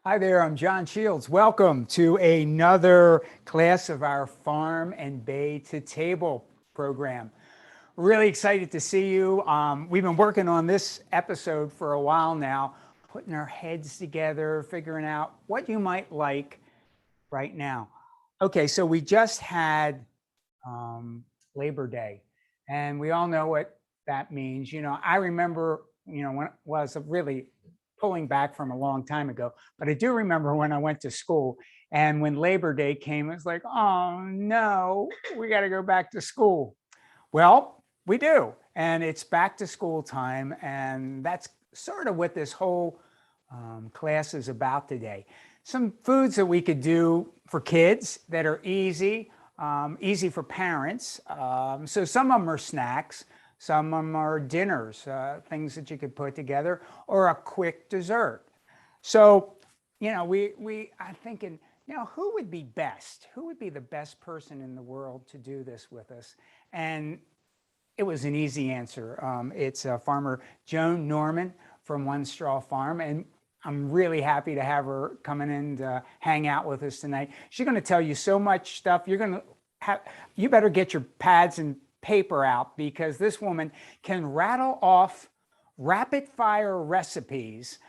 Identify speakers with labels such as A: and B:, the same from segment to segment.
A: Hi there, I'm John Shields. Welcome to another class of our Farm and Bay to Table program. Really excited to see you. We've been working on this episode for a while now, putting our heads together, figuring out what you might like right now. Okay, so we just had Labor Day, and we all know what that means. I remember, when it was really pulling back from a long time ago, but I do remember when I went to school and when Labor Day came, it was like, oh no, we got to go back to school. Well, we do, and it's back to school time, and that's sort of what this whole class is about today. Some foods that we could do for kids that are easy, easy for parents. So some of them are snacks, some of them are dinners, things that you could put together, or a quick dessert. So, I'm thinking, who would be best? Who would be the best person in the world to do this with us? And it was an easy answer. It's farmer Joan Norman from One Straw Farm, and I'm really happy to have her coming in to hang out with us tonight. She's going to tell you so much stuff. You better get your pads and paper out, because this woman can rattle off rapid fire recipes.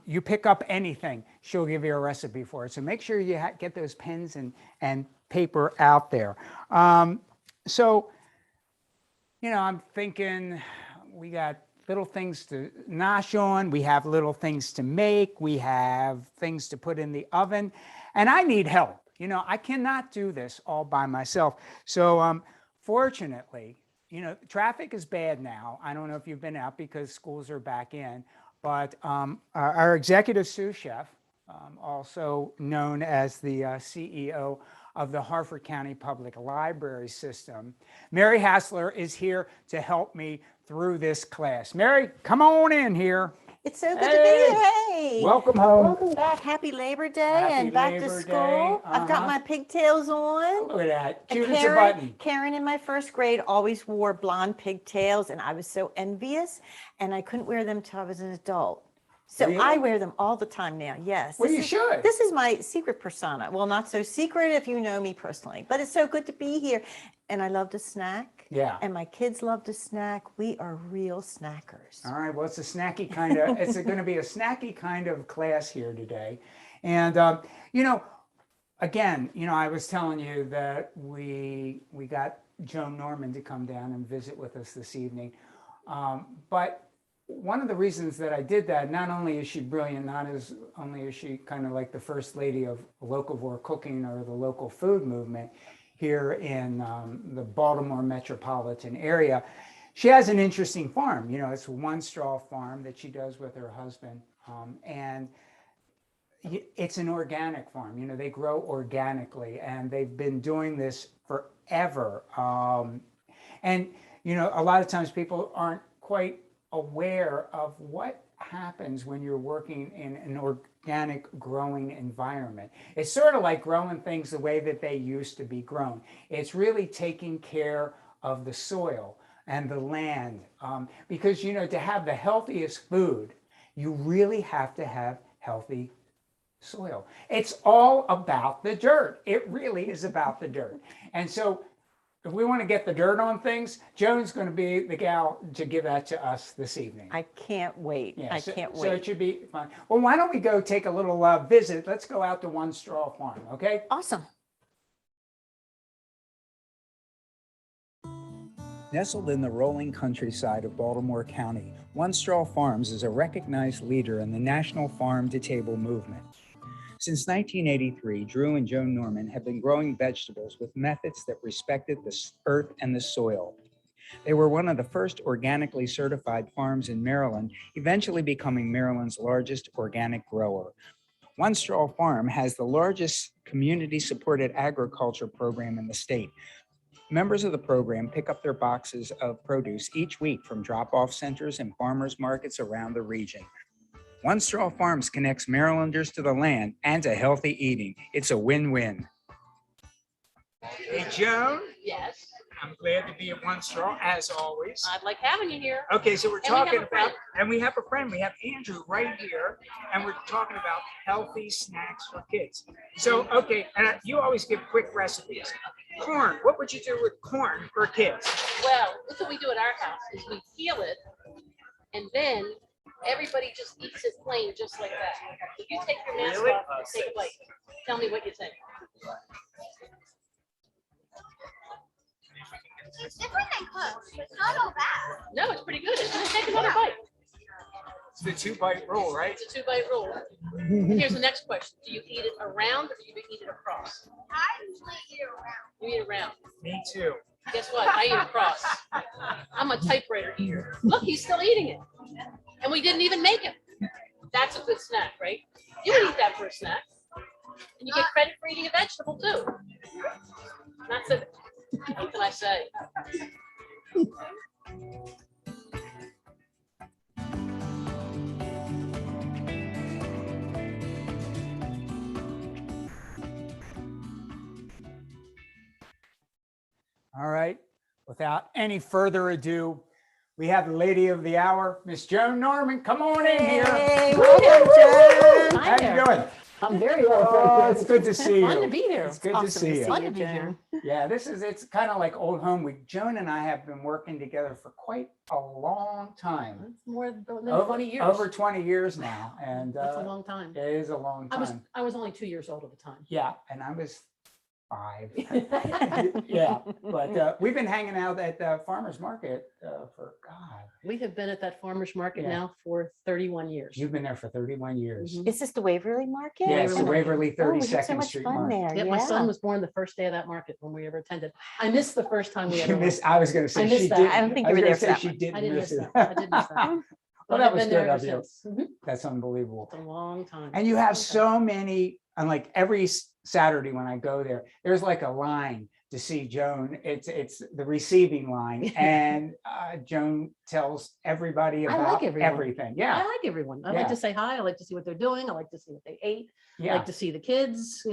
A: You pick up anything, she'll give you a recipe for it. So make sure you get those pens and paper out there. I'm thinking we got little things to nosh on, we have little things to make, we have things to put in the oven, and I need help. I cannot do this all by myself. So fortunately, traffic is bad now. I don't know if you've been out because schools are back in, but our executive sous chef, also known as the CEO of the Harford County Public Library System, Mary Hastler, is here to help me through this class. Mary, come on in here.
B: It's so good to be here. Hey,
A: welcome home.
B: Welcome back. Happy Labor Day.
A: Happy
B: and back
A: Labor
B: to school.
A: Day.
B: I've got my pigtails on.
A: Look at that. Cute as a button.
B: Karen in my first grade always wore blonde pigtails, and I was so envious, and I couldn't wear them till I was an adult. So
A: really?
B: I wear them all the time now. Yes.
A: Well, you should.
B: This is my secret persona. Well, not so secret if you know me personally, but it's so good to be here. And I love to snack.
A: Yeah.
B: And my kids love to snack. We are real snackers.
A: All right. Well, it's a snacky kind of, it's going to be a snacky kind of class here today. And, again, I was telling you that we got Joan Norman to come down and visit with us this evening. But one of the reasons that I did that, not only is she brilliant, not as only is she kind of like the first lady of locavore cooking or the local food movement here in the Baltimore metropolitan area, she has an interesting farm. It's a One Straw Farm that she does with her husband, and it's an organic farm. They grow organically, and they've been doing this forever. And a lot of times people aren't quite aware of what happens when you're working in an organic growing environment. It's sort of like growing things the way that they used to be grown. It's really taking care of the soil and the land, because to have the healthiest food, you really have to have healthy soil. It's all about the dirt. It really is about the dirt. And so if we want to get the dirt on things, Joan's going to be the gal to give that to us this evening.
B: I can't wait.
A: Yeah,
B: I can't wait.
A: So it should be fun. Well, why don't we go take a little visit? Let's go out to One Straw Farm, okay?
B: Awesome.
A: Nestled in the rolling countryside of Baltimore County, One Straw Farms is a recognized leader in the national farm-to-table movement. Since 1983, Drew and Joan Norman have been growing vegetables with methods that respected the earth and the soil. They were one of the first organically certified farms in Maryland, eventually becoming Maryland's largest organic grower. One Straw Farm has the largest community-supported agriculture program in the state. Members of the program pick up their boxes of produce each week from drop-off centers and farmers markets around the region. One Straw Farms connects Marylanders to the land and to healthy eating. It's a win-win. Hey, Joan?
C: Yes.
A: I'm glad to be at One Straw, as always.
C: I like having you here.
A: Okay, so we're
C: And we have
A: talking
C: a friend.
A: about, and we have a friend, we have Andrew right here, and we're talking about healthy snacks for kids. So, okay, and you always give quick recipes. Corn, what would you do with corn for kids?
C: Well, that's what we do at our house is we peel it and then everybody just eats it plain just like that. If you take your mask
A: Really?
C: off and take a bite, tell me what you think.
D: It's different than close. It's not all bad.
C: No, it's pretty good. Isn't it? Take another bite.
A: It's the 2-bite rule, right?
C: It's a 2-bite rule. Here's the next question. Do you eat it around or do you eat it across?
D: I usually eat it around.
C: You eat it around.
A: Me too.
C: Guess what? I eat across. I'm a typewriter eater. Look, he's still eating it. And we didn't even make him. That's a good snack, right? You would eat that for a snack. And you get credit for eating a vegetable too. That's it. What can I say?
A: All right, without any further ado, we have the lady of the hour, Miss Joan Norman. Come on in here.
B: Hey, welcome, Joan.
A: How you doing?
E: I'm very well.
A: Oh, it's good to see you.
C: Fun to be here.
A: It's good to
B: Awesome
A: see you.
C: Fun to be here.
A: Yeah, it's kind of like old home. Joan and I have been working together for quite a long time.
C: It's more than
A: Over
C: 20 years.
A: Over 20 years now. And
C: That's a long time.
A: it is a long time.
C: I was only 2 years old at the time.
A: Yeah, and I was 5. Yeah, but we've been hanging out at the farmer's market for, God,
C: We have been at that farmer's market
A: Yeah.
C: now for 31 years.
A: you've been there for 31 years.
C: Mhm.
B: Is this the Waverly Market?
A: Yeah, it's the Waverly
B: Oh, we had so
A: 32nd
B: much
A: Street
B: fun
A: Market.
B: there.
C: Yeah, my son was born the first day of that market when we ever attended. I missed the first time we ever
A: You
C: went.
A: missed, I was going to say
C: I
A: she
C: missed that.
A: did.
B: I don't think
A: I
B: you
A: was
B: were
A: gonna
B: there for
A: say
B: that
A: she
B: one.
A: didn't
C: I didn't
A: miss
C: miss
A: it.
C: that. I did miss that.
A: Well,
C: But
A: that
C: I've
A: was
C: been there
A: good
C: ever
A: of you.
C: since. Mhm.
A: That's unbelievable.
C: It's a long time.
A: And you have
C: Long time.
A: so many, and like every Saturday when I go there, there's like a line to see Joan. It's the receiving line, and Joan tells everybody
C: I like
A: about
C: everyone.
A: everything.
C: I
A: Yeah,
C: like everyone. I
A: Yeah.
C: like to say hi. I like to see what they're doing. I like to see what they ate. I
A: yeah,
C: like to see the kids,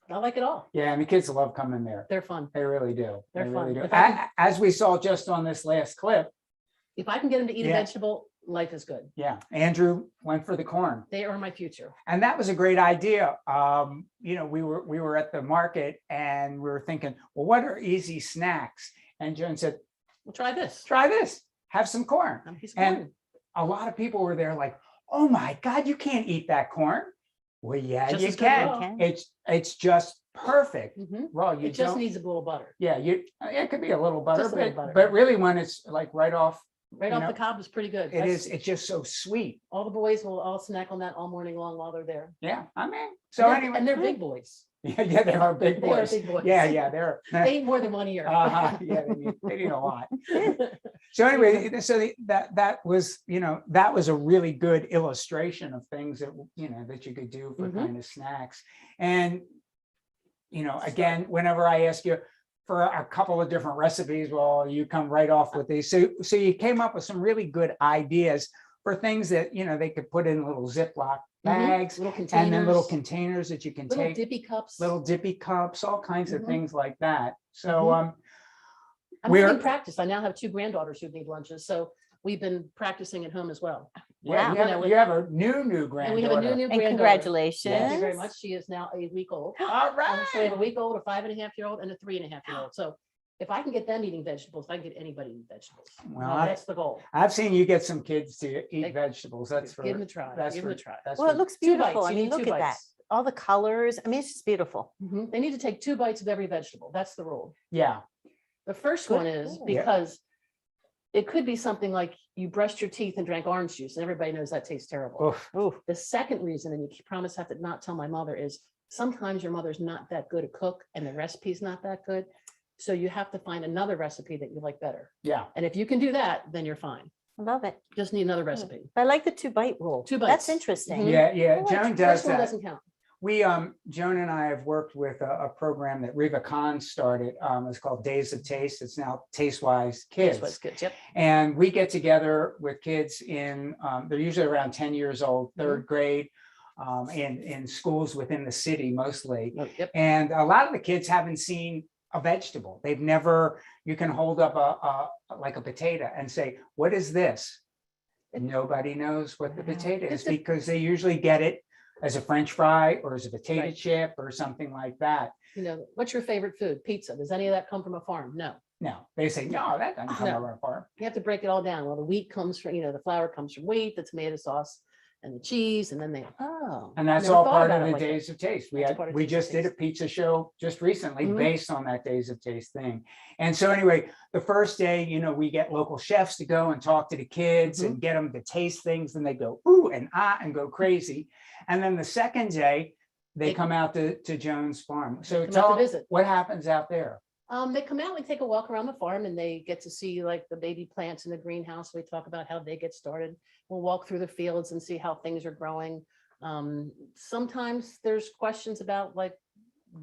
C: I like it all.
A: yeah. And the kids love coming there.
C: They're fun.
A: They really do.
C: They're
A: They really
C: fun.
A: do.
C: If I can-
A: As we saw just on this last clip.
C: If I can get them to eat
A: Yeah.
C: a vegetable, life is good.
A: Yeah, Andrew went for the corn.
C: They are my future.
A: And that was a great idea. We were at the market and we were thinking, well, what are easy snacks? And Joan said,
C: We'll try this.
A: try this, have some corn.
C: I'm a piece of
A: And
C: corn.
A: a lot of people were there like, oh my God, you can't eat that corn. Well, yeah,
C: Just
A: you
C: as good
A: can.
C: raw.
A: It's just perfect.
C: Mhm.
A: Raw, you
C: It just
A: don't,
C: needs a little butter.
A: yeah, it could be a little butter,
C: Just a little
A: but,
C: butter.
A: but really when it's like right off,
C: Right
A: You
C: off
A: know,
C: the cob is pretty good.
A: it's just so sweet.
C: All the boys will all snack on that all morning long while they're there.
A: Yeah, I mean, so anyway.
C: And they're big boys.
A: Yeah, they are big
C: They are
A: boys.
C: big boys.
A: Yeah, they're.
C: They eat more than one a year.
A: Yeah, they need a lot. So anyway, so that was, that was a really good illustration of things that, that you could do for
C: Mhm.
A: kind of snacks. And, again, whenever I ask you for a couple of different recipes, well, you come right off with these. So you came up with some really good ideas for things that, they could put in little Ziploc bags
C: Little
A: and then little
C: containers,
A: containers that you can
C: little
A: take,
C: dippy cups.
A: little dippy cups, all kinds of
C: Mhm.
A: things like that. So,
C: I'm
A: we're-
C: having practice. I now have 2 granddaughters who need lunches, so we've been practicing at home as well.
A: yeah,
B: Wow.
A: you have a new
C: And we have a
A: granddaughter.
C: new
B: And
C: granddaughter.
B: congratulations.
C: Thank you very much. She is now a week old.
A: All right.
C: So we have a week old, a 5.5-year-old, and a 3.5-year-old. So if I can get them eating vegetables, I can get anybody eating vegetables.
A: Well,
C: That's the goal.
A: I've seen you get some kids to eat
C: They-
A: vegetables. That's for,
C: Give them a try.
A: that's
C: Give them a
A: for-
C: try.
A: that's
B: Well, it
A: for-
B: looks
C: 2
B: beautiful.
C: bites.
B: I
C: You
B: mean,
C: need
B: look
C: 2
B: at that.
C: bites.
B: All the colors. I mean, it's just beautiful.
C: They need to take 2 bites of every vegetable. That's the rule.
A: yeah,
C: The first
B: Good
C: one is
B: rule.
A: Yeah.
C: because it could be something like you brushed your teeth and drank orange juice, and everybody knows that tastes terrible.
A: oof,
B: Ooh,
C: The second reason, and you promise I have to not tell my mother, is sometimes your mother's not that good a cook and the recipe's not that good. So you have to find another recipe that you like better.
A: yeah,
C: And if you can do that, then you're fine.
B: I love it.
C: Just need another recipe.
B: I like the 2-bite rule.
C: 2
B: That's
C: bites.
B: interesting.
C: Mhm.
A: yeah.
B: like
A: Joan
B: the
A: does
C: First one
A: that.
C: doesn't count.
A: We, Joan and I have worked with a program that Reva Khan started. It's called Days of Taste. It's now Taste-Wise Kids.
C: That's what's good. Yep.
A: And we get together with kids they're usually around 10 years old, 3rd grade, in schools within the city mostly.
C: Oh, yep.
A: And a lot of the kids haven't seen a vegetable. They've never, you can hold up like a potato and say, what is this? Nobody knows what the potato is because they usually get it as a French fry or as a potato
C: Right.
A: chip or something like that.
C: You know, what's your favorite food? Pizza. Does any of that come from a farm? No.
A: No, they say, no, that doesn't come
C: No.
A: from a farm.
C: You have to break it all down. Well, the wheat comes from, you know, the flour comes from wheat, the tomato sauce and the cheese, and then they,
A: And that's
C: never
A: all
C: thought
A: part
C: about
A: of
C: it
A: the
C: like that.
A: Days of Taste.
C: That's part of
A: We
C: Days of
A: just did a
C: Taste.
A: pizza show just recently
C: Mhm.
A: based on that Days of Taste thing. And so anyway, the first day, you know, we get local chefs to go and talk to the kids
C: Mm-hmm.
A: and get them to taste things, and they go, ooh, and ah, and go crazy. And then the second day, they
C: They-
A: come out to Joan's farm. So
C: come out to
A: tell
C: visit.
A: what happens out there.
C: They come out, we take a walk around the farm and they get to see like the baby plants in the greenhouse. We talk about how they get started. We'll walk through the fields and see how things are growing. Sometimes there's questions about like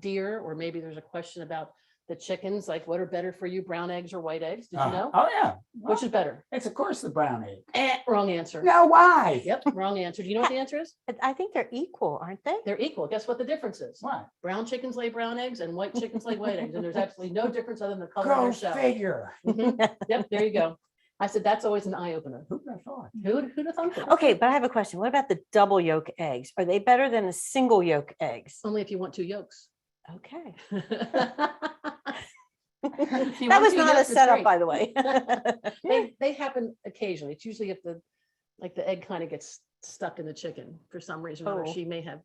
C: deer, or maybe there's a question about the chickens, like what are better for you, brown eggs or white eggs? Did you know?
A: Oh, yeah.
C: Which is better?
A: It's of course the brown egg.
C: Wrong answer.
A: No, why?
C: Yep, wrong answer. Do you know what the answer is?
B: I think they're equal, aren't they?
C: They're equal. Guess what the difference is?
A: What?
C: Brown chickens lay brown eggs and white chickens lay white eggs. And there's absolutely no difference other than the color of
A: Go
C: their shell.
A: figure.
C: Mhm. Yep, there you go. I said, that's always an eye opener.
A: Who'd have thought?
C: Who'd have thunk it?
B: Okay, but I have a question. What about the double yolk eggs? Are they better than the single yolk eggs?
C: Only if you want two yolks.
B: Okay.
C: If you
B: That
C: want
B: was
C: two
B: not a
C: yolks, it's
B: setup,
C: great.
B: by the way.
C: They happen occasionally. It's usually if the egg kind of gets stuck in the chicken for some reason, or
B: Oh.
C: she may have.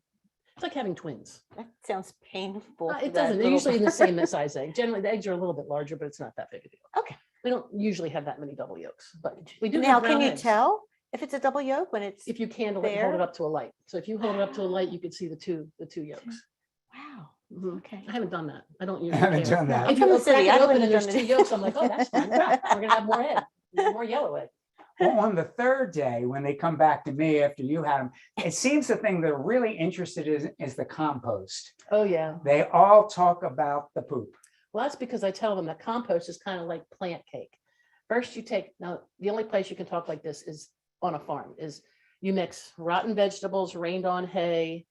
C: It's like having twins.
B: That sounds painful. for
C: It
B: that
C: doesn't. They're
B: little-
C: usually in the same size egg. Generally, the eggs are a little bit larger, but it's not that big a deal.
B: Okay.
C: We don't usually have that many double yolks, but we do.
B: Now,
C: have
B: can
C: brown
B: you
C: eggs.
B: tell if it's a double yolk when it's,
C: If you candle it and hold it
B: there?
C: up to a light? So if you hold it up to a light, you can see the two yolks.
B: wow,
C: Mhm.
B: okay.
C: I haven't done that. I don't
A: I
C: usually.
A: haven't
C: care.
A: done that.
B: I'm
C: If you
B: from the
C: crack
B: city.
C: it
B: I
C: open
B: wouldn't
C: and
B: have
C: there's
B: done
C: two
B: it.
C: yolks, I'm like, oh, that's fine. We're gonna have more egg, more yellow egg.
A: Well, on the third day, when they come back to me after you had them, it seems the thing they're really interested in is the compost.
C: Oh, yeah.
A: They all talk about the poop.
C: Well, that's because I tell them that compost is kind of like plant cake. First, you take, now, the only place you can talk like this is on a farm, is you mix rotten vegetables, rained on hay,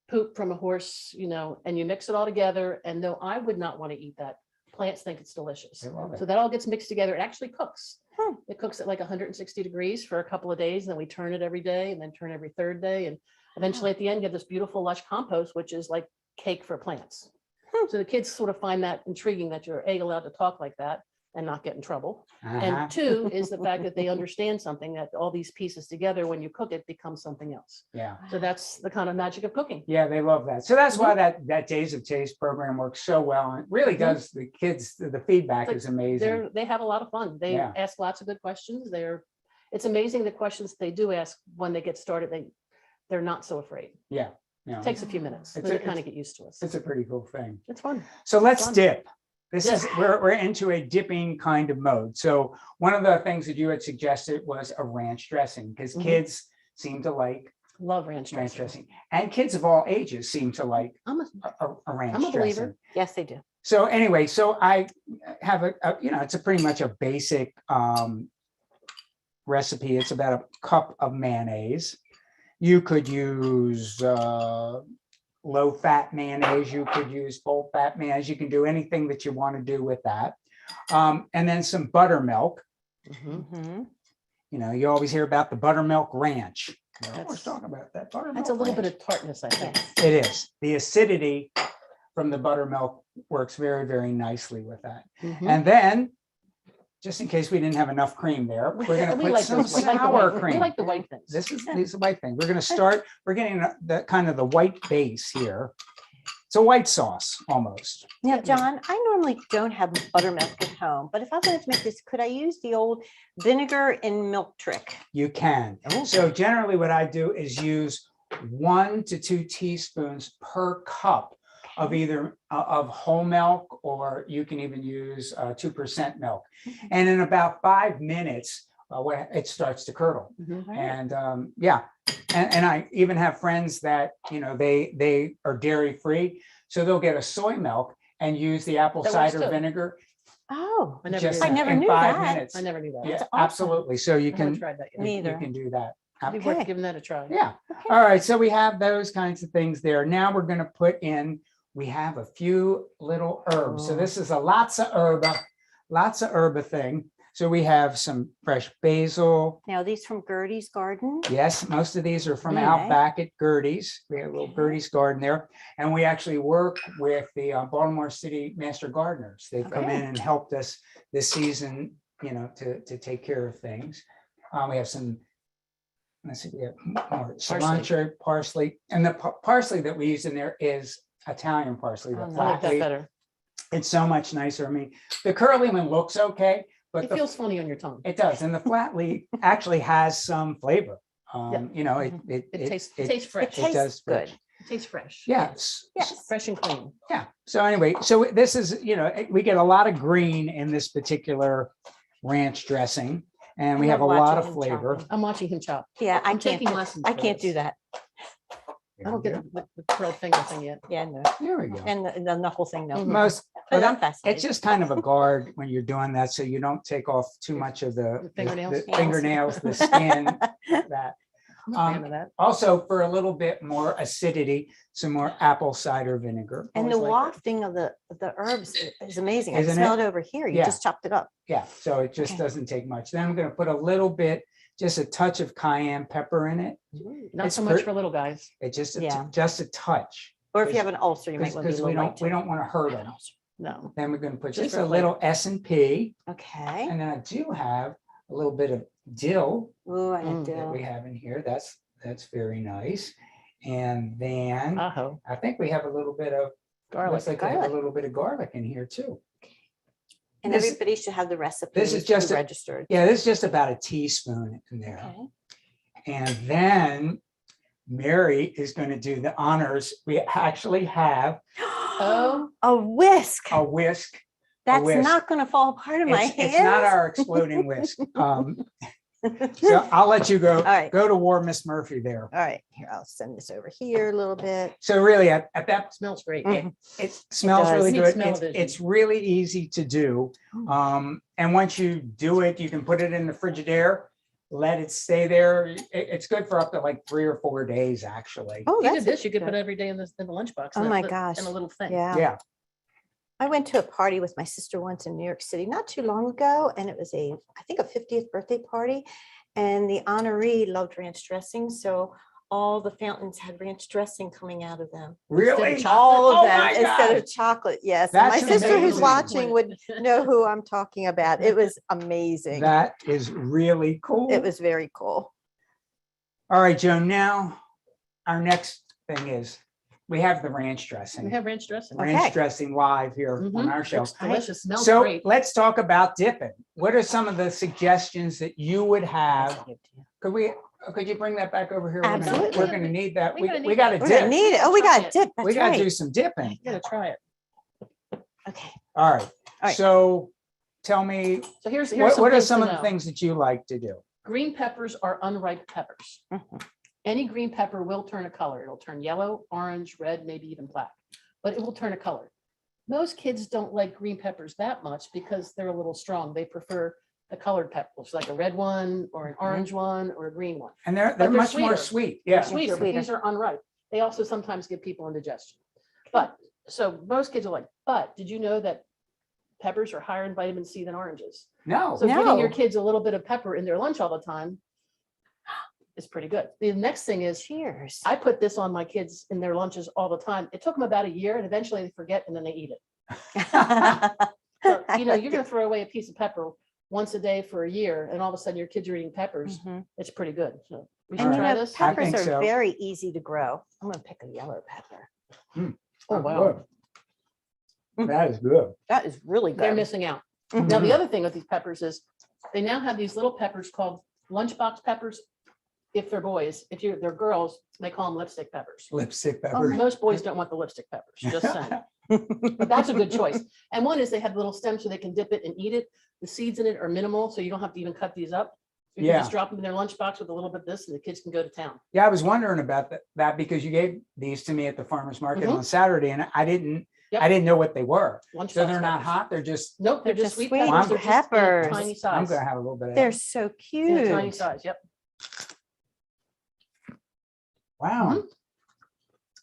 C: poop from a horse, you know, and you mix it all together. And though I would not want to eat that, plants think it's delicious.
A: They love it.
C: So that all gets mixed together. It actually cooks.
B: Hmm.
C: It cooks at like 160 degrees for a couple of days. And then we turn it every day and then turn every third day. And eventually at the end, get this beautiful lush compost, which is like cake for plants. So the kids sort of find that intriguing that you're A, allowed to talk like that and not get in trouble.
A: Uh-huh.
C: And two is the fact that they understand something, that all these pieces together, when you cook it, becomes something else.
A: Yeah.
C: So that's the kind of magic of cooking.
A: Yeah, they love that. So that's why that Days of Taste program works so well. And it really
C: Mhm.
A: does. The kids, the feedback
C: It's like
A: is amazing.
C: They have a lot of fun. They
A: Yeah.
C: ask lots of good questions. It's amazing the questions they do ask when they get started. They're not so afraid.
A: Yeah. Yeah.
C: It takes a few minutes,
A: It's
C: but
A: a-
C: they kind of get used to us.
A: It's a pretty cool thing.
C: It's fun.
A: So let's
C: Fun.
A: dip. This
C: Yeah.
A: is, we're into a dipping kind of mode. So one of the things that you had suggested was a ranch dressing, because
C: Mhm.
A: kids seem to like
C: Love ranch
A: ranch
C: dressing.
A: dressing. And kids of all ages seem to like
C: I'm a,
A: a ranch
C: I'm a believer.
A: dressing.
B: Yes, they do.
A: So anyway, so I have it's a pretty much a basic recipe. It's about a cup of mayonnaise. You could use low-fat mayonnaise. You could use full-fat mayonnaise. You can do anything that you want to do with that. And then some buttermilk.
C: Mhm.
B: Mhm.
A: You know, you always hear about the buttermilk ranch. We're always
C: That's-
A: talking about that buttermilk
C: That's a little bit
A: ranch.
C: of tartness, I think.
B: Yes.
A: It is. The acidity from the buttermilk works very, very nicely with that.
C: Mhm.
A: And then, just in case we didn't have enough cream there, we're going to
C: We
A: put
C: like
A: some
C: those. We like the
A: sour
C: white-
A: cream.
C: We like the white things.
A: These are white things. We're going to start, we're getting the kind of the white base here. It's a white sauce almost.
B: Now, John, I normally don't have buttermilk at home, but if I wanted to make this, could I use the old vinegar and milk trick?
A: You can.
C: Oh.
A: So generally what I do is use 1 to 2 teaspoons per cup of either of whole milk, or you can even use 2% milk. And in about 5 minutes, it starts to curdle.
C: Mhm.
A: And yeah, and I even have friends that, you know, they are dairy free, so they'll get a soy milk and use the apple
C: That works
A: cider
C: too.
A: vinegar
B: Oh,
C: I never
A: just
C: knew
B: I
C: that.
B: never
A: in
B: knew
A: 5
B: that.
A: minutes.
C: I never knew that.
A: Yeah,
B: awesome.
A: absolutely. So you
C: I haven't
A: can
C: tried that yet.
B: Me
A: you
B: either.
A: can do that.
C: It'd be worth
B: Okay.
C: giving that a try.
A: Yeah.
B: Okay.
A: All right. So we have those kinds of things there. Now we're going to put in we have a few little herbs. So this is a Lotsa herba thing. So we have some fresh basil.
B: Now, these from Gertie's garden?
A: Yes, most of these are from
B: Okay.
A: out back at Gertie's. We have a little Gertie's garden there. And we actually work with the Baltimore City Master Gardeners. They've come in and helped us this season, you know, to take care of things. We have some, let's see, we have more cilantro, parsley. And the parsley that we use in there is Italian parsley, the
E: I like
A: flat
E: that
A: leaf.
E: better.
A: It's so much nicer. I mean, the curly one looks okay, but
E: It
A: the
E: feels funny on your tongue.
A: it does, and the flat leaf actually has some flavor. You know,
E: It tastes
B: It
E: fresh.
A: it
B: tastes
A: does
B: good.
E: It tastes fresh.
A: Yes.
B: Yes.
E: Fresh and clean.
A: Yeah. So anyway, so this is, you know, we get a lot of green in this particular ranch dressing, and we
B: I
A: have a
B: love
A: lot
B: watching
A: of
B: him
A: flavor.
B: chopping.
E: I'm watching him chop.
B: Yeah,
E: I'm taking lessons.
B: I
E: for
B: can't do
E: this.
B: that.
E: I don't get the curled finger thing yet.
B: Yeah, no.
A: There we go.
B: And the knuckle thing, no.
E: Mhm.
A: Most,
B: But
A: but
B: I'm
A: it's
B: fascinated.
A: just kind of a guard when you're doing that, so you don't take off too much of
E: The fingernails?
A: the fingernails, the skin, that.
E: I'm a fan of that.
A: Also, for a little bit more acidity, some more apple cider vinegar.
B: And the
A: Always like that.
B: wafting of the herbs is amazing. I
A: Isn't
B: smell
A: it?
B: it over here. You
A: Yeah.
B: just chopped it up.
A: Yeah, so it just
B: Okay.
A: doesn't take much. Then I'm gonna put a little bit, just a touch of cayenne pepper in it.
E: Not
A: It's
E: so much
A: pretty-
E: for little guys.
A: It's just,
B: Yeah.
A: just a touch.
B: Or if you have an ulcer, you might want to be
A: Because
B: a
A: we
B: little
A: don't, we don't want to hurt them.
E: No.
A: Then we're gonna put
E: Just
A: just
E: for
A: a little S&P,
B: Okay.
A: and then I do have a little bit of dill
B: Ooh, I
E: Mm.
B: do.
A: that we have in here. That's very nice. And then
E: Uh-oh.
A: I think we have a little bit of,
E: Garlic.
A: looks like we have a
B: Garlic.
A: little bit of garlic in here too.
B: And
A: This-
B: everybody should have the recipe.
A: this is just a-
B: registered.
A: Yeah, this is just about a teaspoon in there.
B: Okay.
A: And then Mary is going to do the honors. We actually have
E: Oh.
B: A whisk.
A: a whisk.
B: That's
A: whisk.
B: not going to fall apart in my
A: It's,
B: hands.
A: it's not our exploding whisk. So I'll let you go,
B: right.
A: go to war, Miss Murphy there.
B: All right, here, I'll send this over here a little bit.
A: So really at that,
E: Smells great.
B: Mhm.
A: it smells
B: does.
A: really
E: Neat
A: good.
E: smell
A: It's,
E: vision.
A: it's really easy to do. And once you do it, you can put it in the Frigidaire, let it stay there. It's good for up to like 3 or 4 days, actually.
B: Oh,
E: If you
B: that's
E: did this, you could
B: good.
E: put every day in the lunchbox.
B: Oh
E: in a
B: my
E: li-
B: gosh.
E: In a little thing.
B: Yeah.
A: Yeah.
B: I went to a party with my sister once in New York City not too long ago, and it was I think a 50th birthday party. And the honoree loved ranch dressing, so all the fountains had ranch dressing coming out of them.
A: Really?
B: All of
A: Oh
B: them
A: my
B: instead
A: God.
B: of chocolate. Yes. And my
A: That's
B: sister who's
A: amazing.
B: watching would know who I'm talking about. It was amazing.
A: That is really cool.
B: It was very cool.
A: All right, Joan, now our next thing is we have the ranch dressing.
E: We have ranch dressing.
B: Okay.
A: Ranch dressing live here on
E: Mhm.
A: our show.
E: Looks delicious. Smells
A: So
E: great.
A: let's talk about dipping. What are some of the suggestions that you would have? Could you bring that back over here?
B: Absolutely.
A: We're gonna need that.
E: We're
A: We
E: gonna
A: we
E: need
A: gotta
E: that.
B: We're gonna
A: dip.
B: need it. Oh, we got
E: Try
B: to dip.
A: We
B: That's
A: gotta do
B: right.
A: some dipping.
E: You gotta try it.
B: Okay.
A: All right.
B: right.
A: So tell me,
E: So here's
A: what are
E: things
A: some
E: to
A: of the
E: know.
A: things that you like to do?
E: Green peppers are unripe peppers.
B: Mhm.
E: Any green pepper will turn a color. It'll turn yellow, orange, red, maybe even black, but it will turn a color. Most kids don't like green peppers that much because they're a little strong. They prefer the colored peppers, like a red one or an orange one or a green one.
A: And they're
E: they're
A: much more
E: sweeter.
A: sweet.
E: They're
A: Yeah.
E: sweeter, but
B: Sweeter.
E: these are unripe. They also sometimes give people indigestion. But, so most kids are like, but did you know that peppers are higher in vitamin C than oranges?
A: No.
E: So giving your
B: No.
E: kids a little bit of pepper in their lunch all the time is pretty good. The next thing is,
B: Cheers.
E: I put this on my kids in their lunches all the time. It took them about a year and eventually they forget and then they eat it. So,
B: I
E: you know,
B: like
E: you're gonna throw away a piece of pepper once a day for a year and all of a sudden your kids are eating peppers.
B: Mhm.
E: It's pretty good. So we
B: And
E: should
B: you
E: try
B: know,
E: this.
A: I
B: peppers
A: think
B: are
A: so.
B: very easy to grow. I'm gonna pick a yellow pepper.
E: Oh, wow.
A: Good. That is good.
B: That is really
E: They're
B: good.
E: missing out.
B: Mhm.
E: Now, the other thing with these peppers is they now have these little peppers called lunchbox peppers. If they're boys, they're girls, they call them lipstick peppers.
A: Lipstick
E: Oh,
A: pepper.
E: most boys don't want the lipstick peppers, just saying. But that's a good choice. And one is they have little stems so they can dip it and eat it. The seeds in it are minimal, so you don't have to even cut these up. You can just
A: Yeah.
E: drop them in their lunchbox with a little bit of this and the kids can go to town.
A: Yeah, I was wondering about that because you gave these to me at the farmer's market
E: Mhm.
A: on Saturday and I didn't
E: Yep.
A: know what they were.
E: Lunchbox
A: So they're not
E: peppers.
A: hot. They're just,
E: Nope, they're
B: They're
E: just
B: just
E: sweet
B: sweet
E: peppers. They're just in
B: peppers.
E: tiny
A: I'm
E: size.
A: gonna have a little bit of
B: They're
A: that.
B: so
E: In a tiny
B: cute.
E: size, yep.
A: Wow.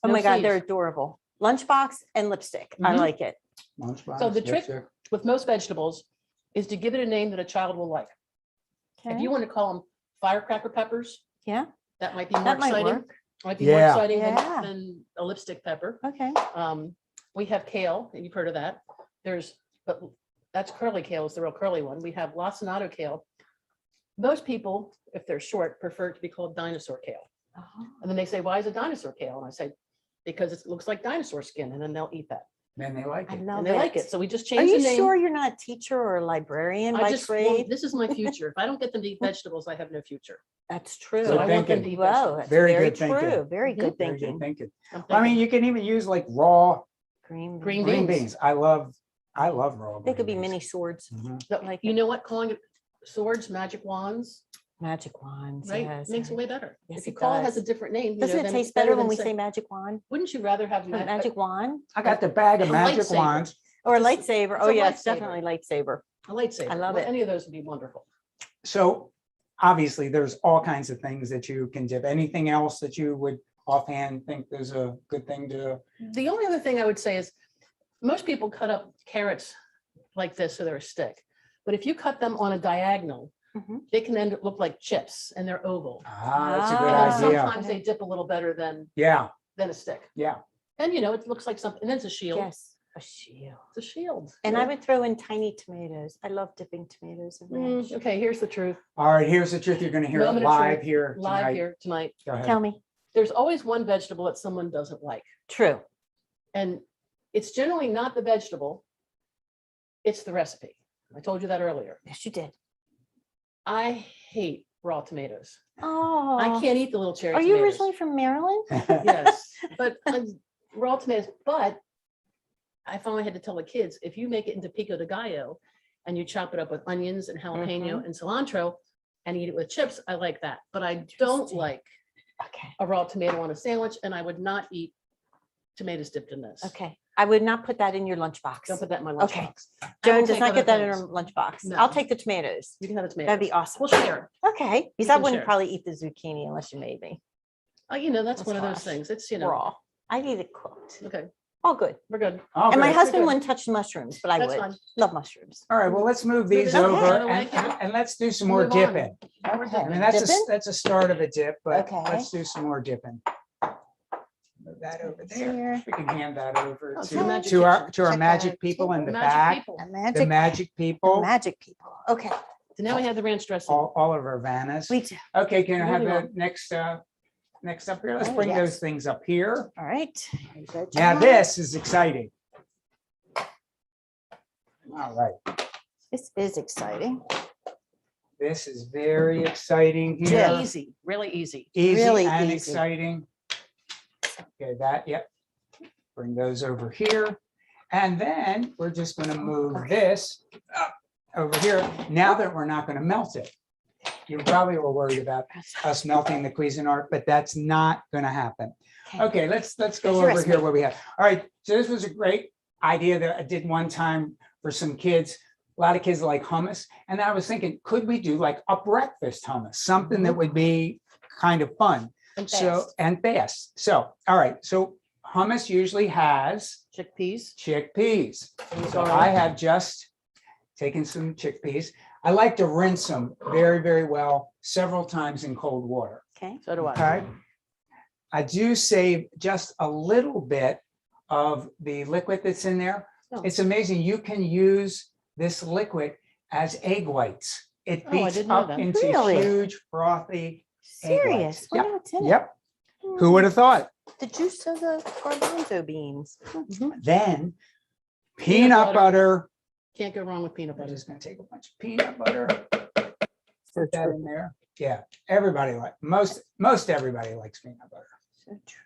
B: Oh
E: No
B: my God, they're
E: seeds.
B: adorable. Lunchbox and lipstick. I
E: Mhm.
B: like it.
A: Lunchbox,
E: So the trick
A: lipstick.
E: with most vegetables is to give it a name that a child will like. If
B: Okay.
E: you want to call them firecracker peppers,
B: Yeah,
E: that might be more
B: that might
E: exciting.
B: work.
E: Might be more
A: Yeah.
E: exciting
B: Yeah.
E: than a lipstick pepper.
B: Okay.
E: We have kale, and you've heard of that. But that's curly kale is the real curly one. We have lacinato kale. Most people, if they're short, prefer it to be called dinosaur kale.
B: Oh,
E: And then they say, why is it dinosaur kale? And I say, because it looks like dinosaur skin, and then they'll eat that.
A: Then they like
B: I
A: it.
B: love
E: And they like it. So we just
B: Are
E: changed the
B: you
E: name.
B: sure you're not a teacher or a librarian
E: I
B: by
E: just, well,
B: trade?
E: this is my future. If I don't get them to eat vegetables, I have no future.
B: That's true.
E: So I want them
A: thinking.
E: to eat
B: Wow,
E: vegetables.
B: that's
A: Very
B: very
A: good thinking.
B: true. Very
E: Mhm.
B: good
A: Very good
B: thinking.
A: thinking.
E: I'm
A: I mean,
E: thinking
A: you can even use like raw
B: Green
E: Green
A: green
E: beans.
A: beans. I love raw.
B: They could be
A: green
B: mini
A: beans.
B: swords,
A: Mhm.
E: that-
B: like
E: You
B: it.
E: know what? Calling it swords, magic wands,
B: magic wands.
E: right?
B: Yes.
E: Makes it way better.
B: Yes,
E: If you
B: it
E: call it has a
B: does.
E: different name. you
B: Doesn't
E: know,
B: it
E: then
B: taste
E: it's
B: better when
E: than
B: we
E: saying-
B: say magic wand?
E: Wouldn't you rather have
B: A magic wand
A: I got the bag of
E: A
A: magic
E: lightsaber.
A: wands.
B: or a
E: It's a-
B: lightsaber?
E: it's
B: Oh
E: a
B: yes,
E: lightsaber.
B: definitely lightsaber.
E: a lightsaber?
B: I love
E: Well,
B: it.
E: Any of those would be wonderful.
A: So obviously there's all kinds of things that you can dip. Anything else that you would offhand think is a good thing to?
E: The only other thing I would say is most people cut up carrots like this so they're a stick. But if you cut them on a diagonal,
B: Mhm.
E: they can end up look like chips and they're oval.
A: That's a
B: Ah.
A: good
E: And
A: idea.
E: sometimes they dip a little better
A: Yeah,
E: than a stick.
A: yeah.
E: And you know, it looks like something, and then it's a shield.
B: Yes, a shield.
E: It's a shield.
B: And
E: you
B: I
E: know?
B: would throw in tiny tomatoes. I love dipping tomatoes in ranch.
E: Okay, here's the truth.
A: All right, here's the truth. You're going to hear it
E: Moment of
A: live
E: truth,
A: here
E: Live
A: tonight.
E: here tonight.
A: Go ahead.
B: Tell me.
E: There's always one vegetable that someone doesn't like.
B: True.
E: And it's generally not the vegetable, it's the recipe. I told you that earlier.
B: Yes, you did.
E: I hate raw tomatoes.
B: Oh,
E: I can't eat the little cherry
B: Are
E: tomatoes.
B: you originally from Maryland?
E: Yes, but raw tomatoes, but I finally had to tell the kids, if you make it into pico de gallo and you chop it up with onions and jalapeno and cilantro and eat it with chips, I like that. But I don't
B: Interesting.
E: like
B: Okay.
E: a raw tomato on a sandwich, and I would not eat tomatoes dipped in this.
B: Okay. I would not put that in your lunchbox.
E: Don't put that in my
B: Okay.
E: lunchbox. I will
B: Joan does
E: take
B: not
E: other
B: get that in her
E: things.
B: lunchbox.
E: No.
B: I'll take the tomatoes.
E: You can have the tomatoes.
B: That'd be awesome.
E: We'll share.
B: Okay. Because
E: We
B: I
E: can
B: wouldn't
E: share.
B: probably eat the zucchini unless you made me
E: Oh, you know, that's
B: That's
E: one of those
B: harsh.
E: things. It's, you know,
B: raw. I'd eat it cooked.
E: okay,
B: All good.
E: we're good.
B: And my
A: Okay.
B: husband
E: good.
B: wouldn't touch the mushrooms, but I
E: That's
B: would.
E: fine.
B: Love mushrooms.
A: All right, well, let's move these
E: it
B: over.
A: over
E: Okay.
A: and let's do some more
E: Move on.
A: dipping.
E: Okay.
A: I mean, that's
B: Dipping?
A: that's a start of a dip, but
B: Okay.
A: let's do some more dipping. Move that over there.
B: Here.
A: We can hand that over
E: Oh, it's
A: to,
E: the magic
A: to our
E: kitchen.
A: to our
B: Check
A: magic
B: out
A: people in the
E: Magic
A: back.
E: people.
B: The
A: The
B: magic,
A: magic
B: the
A: people,
B: magic people. Okay.
E: So now we have the ranch dressing.
A: all of our Vannas.
B: We do.
A: Okay, can I have
E: Moving
A: the next next up here? Let's
B: Oh,
A: bring
B: yes.
A: those things up here.
B: All right.
A: Now this is exciting. All right,
B: This is exciting.
A: this is very exciting
E: It's
A: here.
E: easy, really easy.
A: Easy
B: Really
A: and
B: easy.
A: exciting. Okay, yep. Bring those over here. And then we're just going to move
B: Okay.
A: this up over here. Now that we're not going to melt it. You probably were worried about us melting the Cuisinart, but that's not going to happen. Okay, let's go
B: Here's your
A: over
B: recipe.
A: here what we have. All right, so this was a great idea that I did one time for some kids. A lot of kids like hummus. And I was thinking, could we do like a breakfast hummus? Something that would be kind of fun.
E: And
A: So,
E: fast.
A: and fast. So, all right. So hummus usually has
E: Chickpeas.
A: chickpeas.
E: These
A: So
E: are-
A: I have just taken some chickpeas. I like to rinse them very, very well several times in cold water.
B: Okay.
E: So do I.
A: Okay. I do save just a little bit of the liquid that's in there.
E: Oh.
A: It's amazing. You can use this liquid as egg whites. It
E: Oh, I
A: beats
E: didn't know
A: up
E: that.
A: into
B: Really?
A: huge frothy. egg
B: Serious.
A: whites.
B: Wonder what's in it.
A: Yep. Who would have thought?
B: The juice of the garbanzo beans.
A: Then peanut butter.
E: Can't go wrong with peanut
A: I'm
E: butter.
A: just gonna take a bunch of peanut butter. Put that in there. Yeah, everybody most everybody likes peanut butter.
B: So true.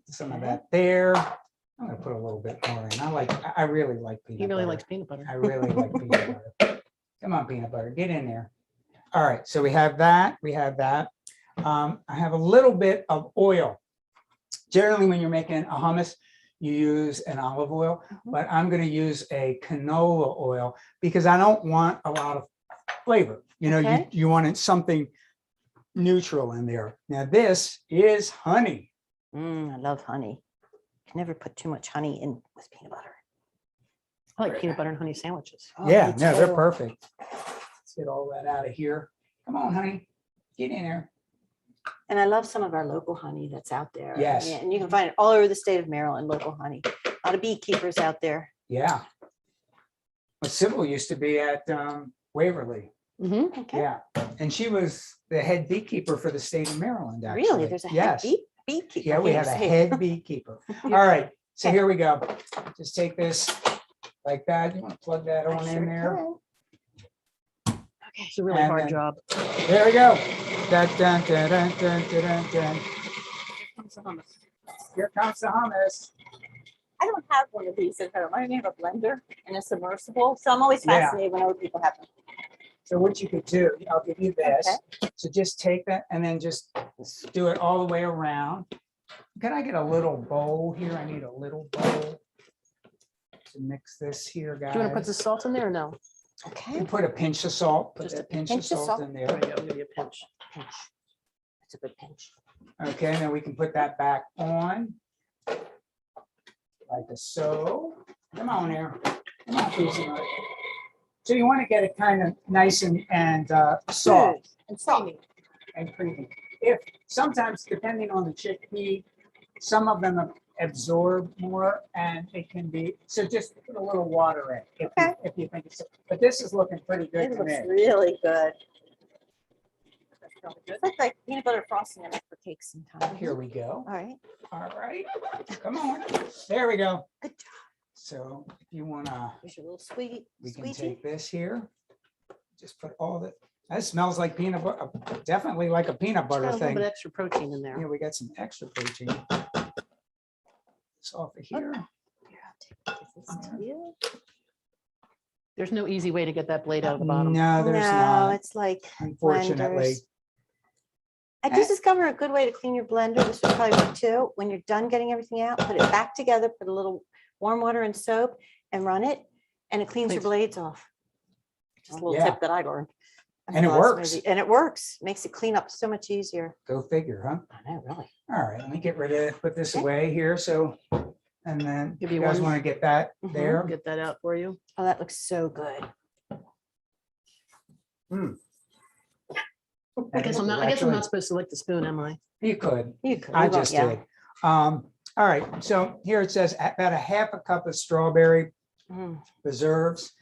A: Some of that there. I'm gonna put a little bit more in. I really like peanut
E: He really
A: butter.
E: likes peanut butter.
A: I really like peanut butter. Come on, peanut butter, get in there. All right, so we have that, I have a little bit of oil. Generally, when you're making a hummus, you use an olive oil, but I'm gonna use a canola oil because I don't want a lot of flavor. You know,
B: Okay.
A: you wanted something neutral in there. Now this is honey.
B: I love honey. Can never put too much honey in with peanut butter.
E: I like peanut butter and honey sandwiches.
B: Oh,
A: Yeah,
B: me
A: no, they're
B: too.
A: perfect. Let's get all that out of here. Come on, honey, get in there.
B: And I love some of our local honey that's out there.
A: Yes.
B: And you can find it all over the state of Maryland, local honey. A lot of beekeepers out there.
A: Yeah. Well, Sybil used to be at Waverly.
E: Mhm.
B: Okay.
A: Yeah, and she was the head beekeeper for the state of Maryland, actually.
B: Really? There's a head
A: Yes.
B: beekeeper.
A: Yeah, we
B: here,
A: have a
B: say.
A: head beekeeper. All right, so
B: Okay.
A: here we go. Just take this like that. You want to plug that
B: I
A: on
B: sure
A: in there?
B: can.
E: It's a really
A: And
E: hard
A: then-
E: job.
A: There we go. Dun, dun, dun, dun, dun, dun, dun. Here comes the hummus.
B: I don't have one of these at home. I only have a blender and a submersible. So I'm always
A: Yeah.
B: fascinated when other people have them.
A: So what you could do, I'll give you this. So just take that and then just do it all the way around. Can I get a little bowl here? I need a little bowl to mix this here, guys.
E: Do you want to put the salt in there or no?
B: Okay.
A: You put a pinch of salt, put
E: Just
A: a
E: a
A: pinch of salt in
E: There
A: there.
E: we go. Give you a pinch.
B: Pinch. That's a good pinch.
A: Okay, and then we can put that back on. Like so. Come on there. Come on, Susie. So you want to get it kind of nice and soft
B: And salty.
A: and creamy. If sometimes, depending on the chickpea, some of them absorb more and it can be, so just put a little water in
B: Okay.
A: if you think it's, but this is looking pretty good
B: It
A: to
B: looks
A: me.
B: really good. It's like peanut butter frosting I make for cakes sometimes.
A: Here we go.
B: All right.
A: All right, come on. There we go.
B: Good job.
A: So if you wanna,
B: Here's your little sweetie.
A: we can
B: Squeegee.
A: take this here. Just put all the, that smells like peanut butter, definitely like a peanut
E: Got
A: butter
E: a little bit
A: thing.
E: of extra protein in there.
A: Here, we got some extra protein. It's off of here.
B: Here, I'll take this to you.
E: There's no easy way to get that blade out of the bottom.
A: No, there's
B: No,
A: not,
B: it's like
A: unfortunately.
B: blenders. I did discover a good way to clean your blender. This would probably work too. When you're done getting everything out, put it back together, put a little warm water and soap and run it, and it cleans your blades off. Just a little
A: Yeah.
B: tip that I learned.
A: And it
B: Lots
A: works.
B: maybe- And it works. Makes it clean up so much easier.
A: Go figure, huh?
B: I know, really.
A: All right, let me get rid of, put this
B: Okay.
A: away here, so, and then
E: Give
A: you
E: you
A: guys
E: one.
A: want to get that
B: Mhm.
A: there?
E: Get that out for you.
B: Oh, that looks so good.
E: I guess I'm not, I guess I'm not supposed to lick the spoon, am I?
A: You could,
B: You could.
A: I
B: you won't,
A: just
B: yeah.
A: did. All right, so here it says about a half a cup of strawberry
B: Mm.
A: preserves.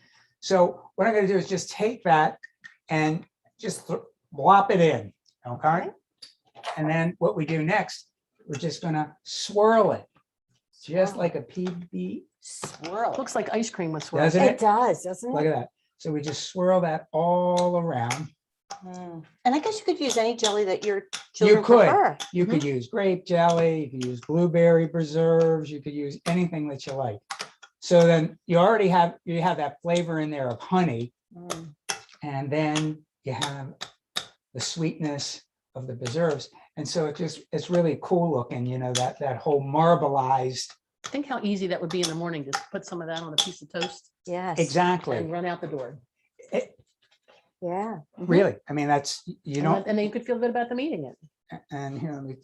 A: So what I'm gonna do is just take that and just blop it in, okay?
B: Okay.
A: And then what we do next, we're just gonna swirl it, just
B: Swirl.
A: like a PB,
B: Swirl.
E: Looks like ice cream with swirl.
A: doesn't
B: It
A: it?
B: does, doesn't
A: Look
B: it?
A: at that. So we just swirl that all around.
B: Mm. And I guess you could use any jelly that your children
A: could.
B: prefer.
A: You could use grape jelly, you could use blueberry preserves, you could use anything that you like. So then you already have, you have that flavor in there of honey,
B: Mm.
A: and then you have the sweetness of the preserves. And so it just, it's really cool looking, you know, that whole marbleized,
E: Think how easy that would be in the morning. Just put some of that on a piece of toast
B: Yes.
A: exactly.
E: and run out the door.
B: Yeah.
A: Really, I mean, that's, you know,
E: And then you could feel good about them eating it.
A: and here, let me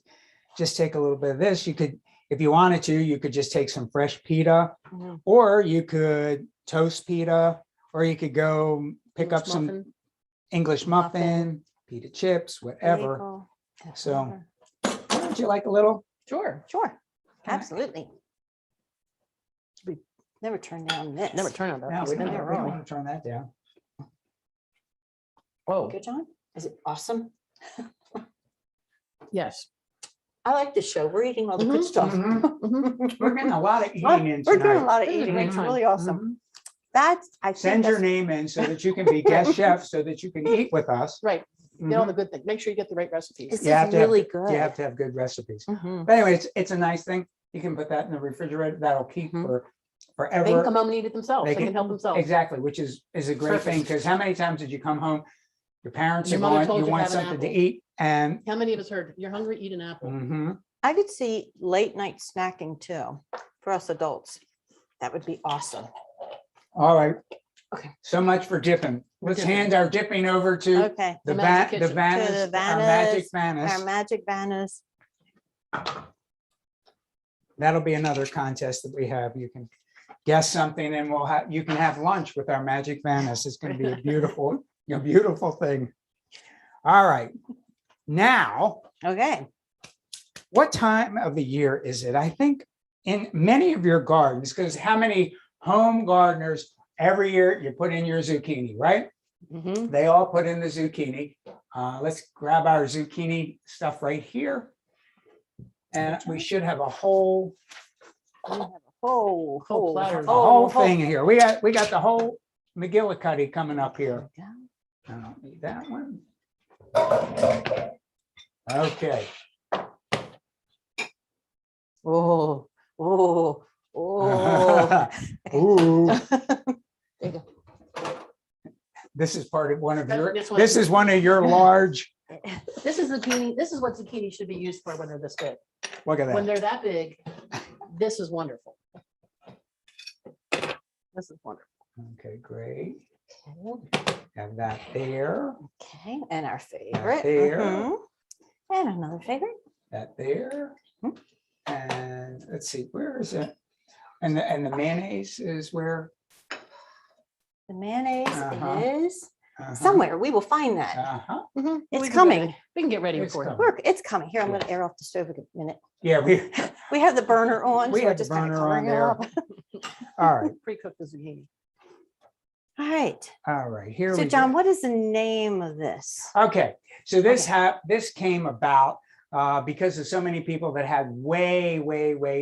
A: just take a little bit of this. You could, if you wanted to, you could just take some fresh pita,
B: Mhm.
A: or you could toast pita, or you could go pick up
E: English
A: some
E: muffin.
A: English muffin, pita chips, whatever.
B: Bagel,
A: So-
B: whatever.
A: Would you like a little?
E: Sure.
B: Sure. Absolutely. We never turn down this.
E: Never turn on that.
A: No,
E: piece
A: we
E: of
A: don't,
E: it.
A: we don't want to turn that down.
E: Whoa,
B: Good, John? Is it awesome?
E: yes.
B: I like this show. We're eating all the good
E: Mhm.
B: stuff.
E: Mhm.
A: We're getting a lot of
B: Well,
A: eating in
B: We're doing a
A: tonight.
B: lot of
E: This is a
B: eating.
E: great
B: It's
E: time.
B: really awesome.
A: Mhm.
B: That's, I think
A: Send your
B: that's,
A: name in so that you can be guest chef, so that you can eat with us.
E: Right. Get all
A: Mhm.
E: the good things. Make sure you get the right recipes.
B: this
A: You have
B: is
A: to have-
B: really
A: You
B: good.
A: have to have good recipes.
B: Mhm.
A: But anyway, it's a nice thing. You can put that in the refrigerator. That'll keep
B: Mhm.
A: for
E: They can
A: forever.
E: come home and eat it themselves.
A: They
E: They can
A: can-
E: help themselves.
A: Exactly, which is a great thing,
E: Perfect.
A: because how many times did you come home? Your parents are
E: Your mother
A: gone,
E: told
A: you
E: you
A: want
E: have an
A: something to
E: apple.
A: eat, and
E: How many of us heard, you're hungry, eat an apple?
A: mhm.
B: I could see late night snacking too, for us adults. That would be awesome.
A: All right. So much for dipping. Let's
E: dipping.
A: hand our dipping over to
B: Okay.
A: the
E: The magic
A: the
E: kitchen.
A: Vannas,
B: To the
A: our magic
B: Vannas, our
A: Vannas.
B: magic banners.
A: That'll be another contest that we have. You can guess something and you can have lunch with our magic Vannas. It's going to be a beautiful thing. All right. Now,
B: Okay.
A: what time of the year is it? I think in many of your gardens, because how many home gardeners every year you put in your zucchini, right?
B: Mhm.
A: They all put in the zucchini. Let's grab our zucchini stuff right here. And we should have a whole
B: Oh,
E: Whole platter.
A: thing here. We got the whole McGillicuddy coming up here. I don't need that one. Okay.
B: Oh, oh, oh.
A: Ooh.
B: There you go.
A: This is part of one of your,
E: This one.
A: this is one of your large,
E: This is zucchini. This is what zucchini should be used for when they're this big.
A: look at
E: When
A: that.
E: they're that big, this is wonderful. This is wonderful.
A: Okay, great.
B: Okay.
A: Have that there,
B: Okay, and our favorite.
A: there.
B: Mhm. And another favorite.
A: that there.
B: Hmm.
A: And let's see, where is it? And the mayonnaise is where?
B: The mayonnaise
A: Uh-huh.
B: is
A: Uh-huh.
B: somewhere. We will find that.
A: Uh-huh.
B: Mhm.
E: We
B: It's
E: can
B: coming.
E: get- We can get ready
A: It's
E: before.
A: coming.
B: Work. It's coming. Here, I'm going to air off the stove a minute.
A: Yeah, we,
B: We have the burner on.
A: We
B: so we're
A: have the
B: just kinda
A: burner on
B: covering it
A: there.
B: up.
A: all right,
E: Pre-cook the zucchini.
B: All right.
A: all right, here
B: So
A: we
B: John,
A: go.
B: what is the name of this?
A: Okay, so this came about because of so many people that had way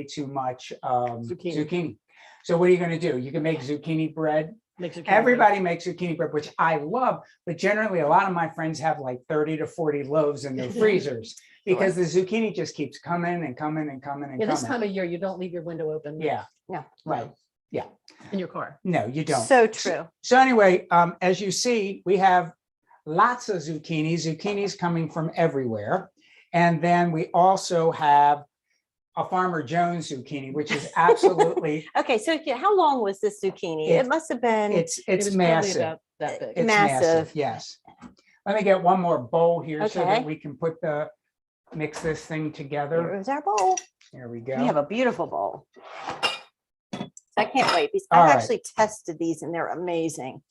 A: too much
E: Zucchini.
A: zucchini. So what are you going to do? You can make zucchini bread.
E: Makes zucchini bread.
A: Everybody makes zucchini bread, which I love, but generally a lot of my friends have like 30 to 40 loaves in their freezers because the zucchini just keeps coming and coming and coming and
E: Yeah, this
A: coming.
E: time of year, you don't leave your window open.
A: Yeah,
B: No.
A: right.
E: In your car.
A: No, you don't.
B: So true.
A: So anyway, as you see, we have lots of zucchini. Zucchini's coming from everywhere. And then we also have a Farmer Jones zucchini, which is absolutely,
B: Okay, so how long was this zucchini?
A: It-
B: It must have been.
A: it's
E: It was probably
A: massive.
E: about that big.
A: It's
B: massive.
A: Yes. Let me get one more bowl here so
B: Okay.
A: that we can mix this thing together.
B: Here's our bowl.
A: There we
B: We have
A: go.
B: a beautiful bowl. So I can't wait because
A: All
B: I've
A: right.
B: actually tested these and they're amazing.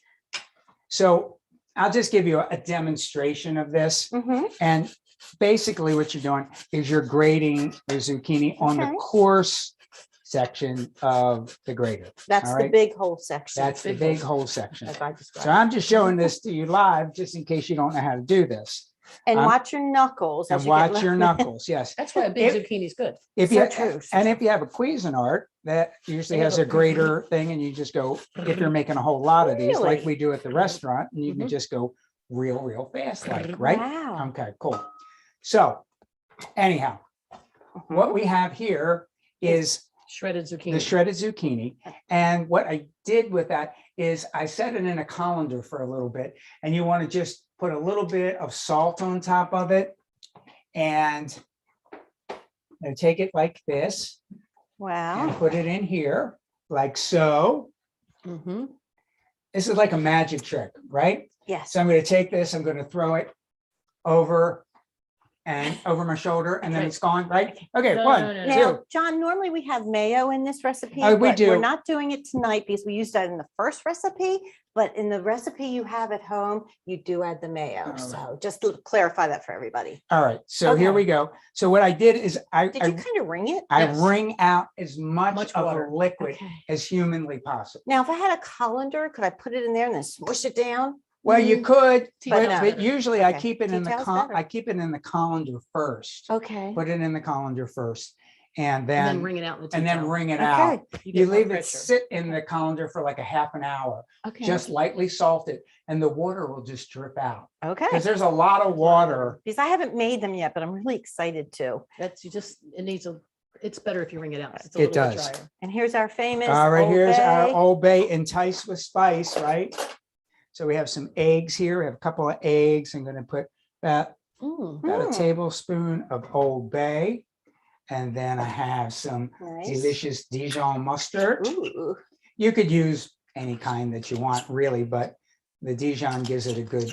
A: So I'll just give you a demonstration of this.
B: Mhm.
A: And basically what you're doing is you're grating the zucchini on the
B: Okay.
A: coarse section of the grater.
B: That's
A: All
B: the
A: right.
B: big whole section.
A: That's the
E: Big
A: big
E: hole.
A: whole section.
B: as I
A: So
B: described.
A: I'm just showing this to you live, just in case you don't know how to do this.
B: And
A: I'm-
B: watch your knuckles.
A: And
B: as you get
A: watch your
B: lo-
A: knuckles, yes.
E: That's why a big
A: If-
E: zucchini is good.
A: If
B: So
A: you,
B: true.
A: and if you have a Cuisinart, that usually
E: They
A: has
E: have
A: a
E: a-
A: grater thing, and you just go, if you're making a whole lot of these, like
B: Really?
A: we do at the restaurant, and you can
E: Mhm.
A: just go real fast, like, right?
B: Wow.
A: Okay, cool. So anyhow, what we have here is
E: Shredded zucchini.
A: the shredded zucchini. And what I did with that is I set it in a colander for a little bit, and you want to just put a little bit of salt on top of it. And take it like this and
B: Wow.
A: put it in here, like so.
E: Mhm.
A: This is like a magic trick, right?
B: Yes.
A: So I'm going to take this, I'm going to throw it over and over my shoulder, and then
E: Right.
A: it's gone, right? Okay,
E: No,
A: one,
E: no, no, no.
B: Now,
A: two.
B: John, normally we have mayo in this recipe.
A: Oh, we
B: but
A: do.
B: We're not doing it tonight because we used that in the first recipe, but in the recipe you have at home, you do add the mayo.
A: All right.
B: So just to clarify that for everybody.
A: All right, so here
B: Okay.
A: we go. So what I did is
B: Did you kind of ring it?
A: I
E: Yes.
A: wring out as much
E: Much
A: of
E: water.
A: the liquid
B: Okay.
A: as humanly possible.
B: Now, if I had a colander, could I put it in there and then smush it down?
A: Well, you
E: Mm,
A: could,
E: tea
A: but,
E: towel's
A: but
E: better.
A: usually I
B: Okay.
A: keep it in the
B: Tea towel's better.
A: I keep it in the colander first.
B: Okay.
A: Put it in the colander first, and
E: And then
A: then
E: wring it out in the tea
A: and then
E: towel.
A: wring it out.
B: Okay.
A: You
E: get more
A: leave it
E: pressure.
A: sit in the colander for like a half an hour,
B: Okay.
A: just lightly salted, and the water will just drip out.
B: Okay.
A: Because there's a lot of water.
B: Because I haven't made them yet, but I'm really excited to.
E: That's it needs it's better if you wring it out. 'cause It's a
A: It
E: little bit
A: does.
E: drier.
B: And here's our famous.
A: All right,
B: Old
A: here's our
B: Bay.
A: Old Bay enticed with spice, right? So we have some eggs here. We have a couple of eggs. I'm going to put about
E: Mm.
A: a
B: Mm.
A: tablespoon of Old Bay. And then I have some
B: Nice.
A: delicious Dijon mustard.
B: Ooh.
A: You could use any kind that you want really, but the Dijon gives it a good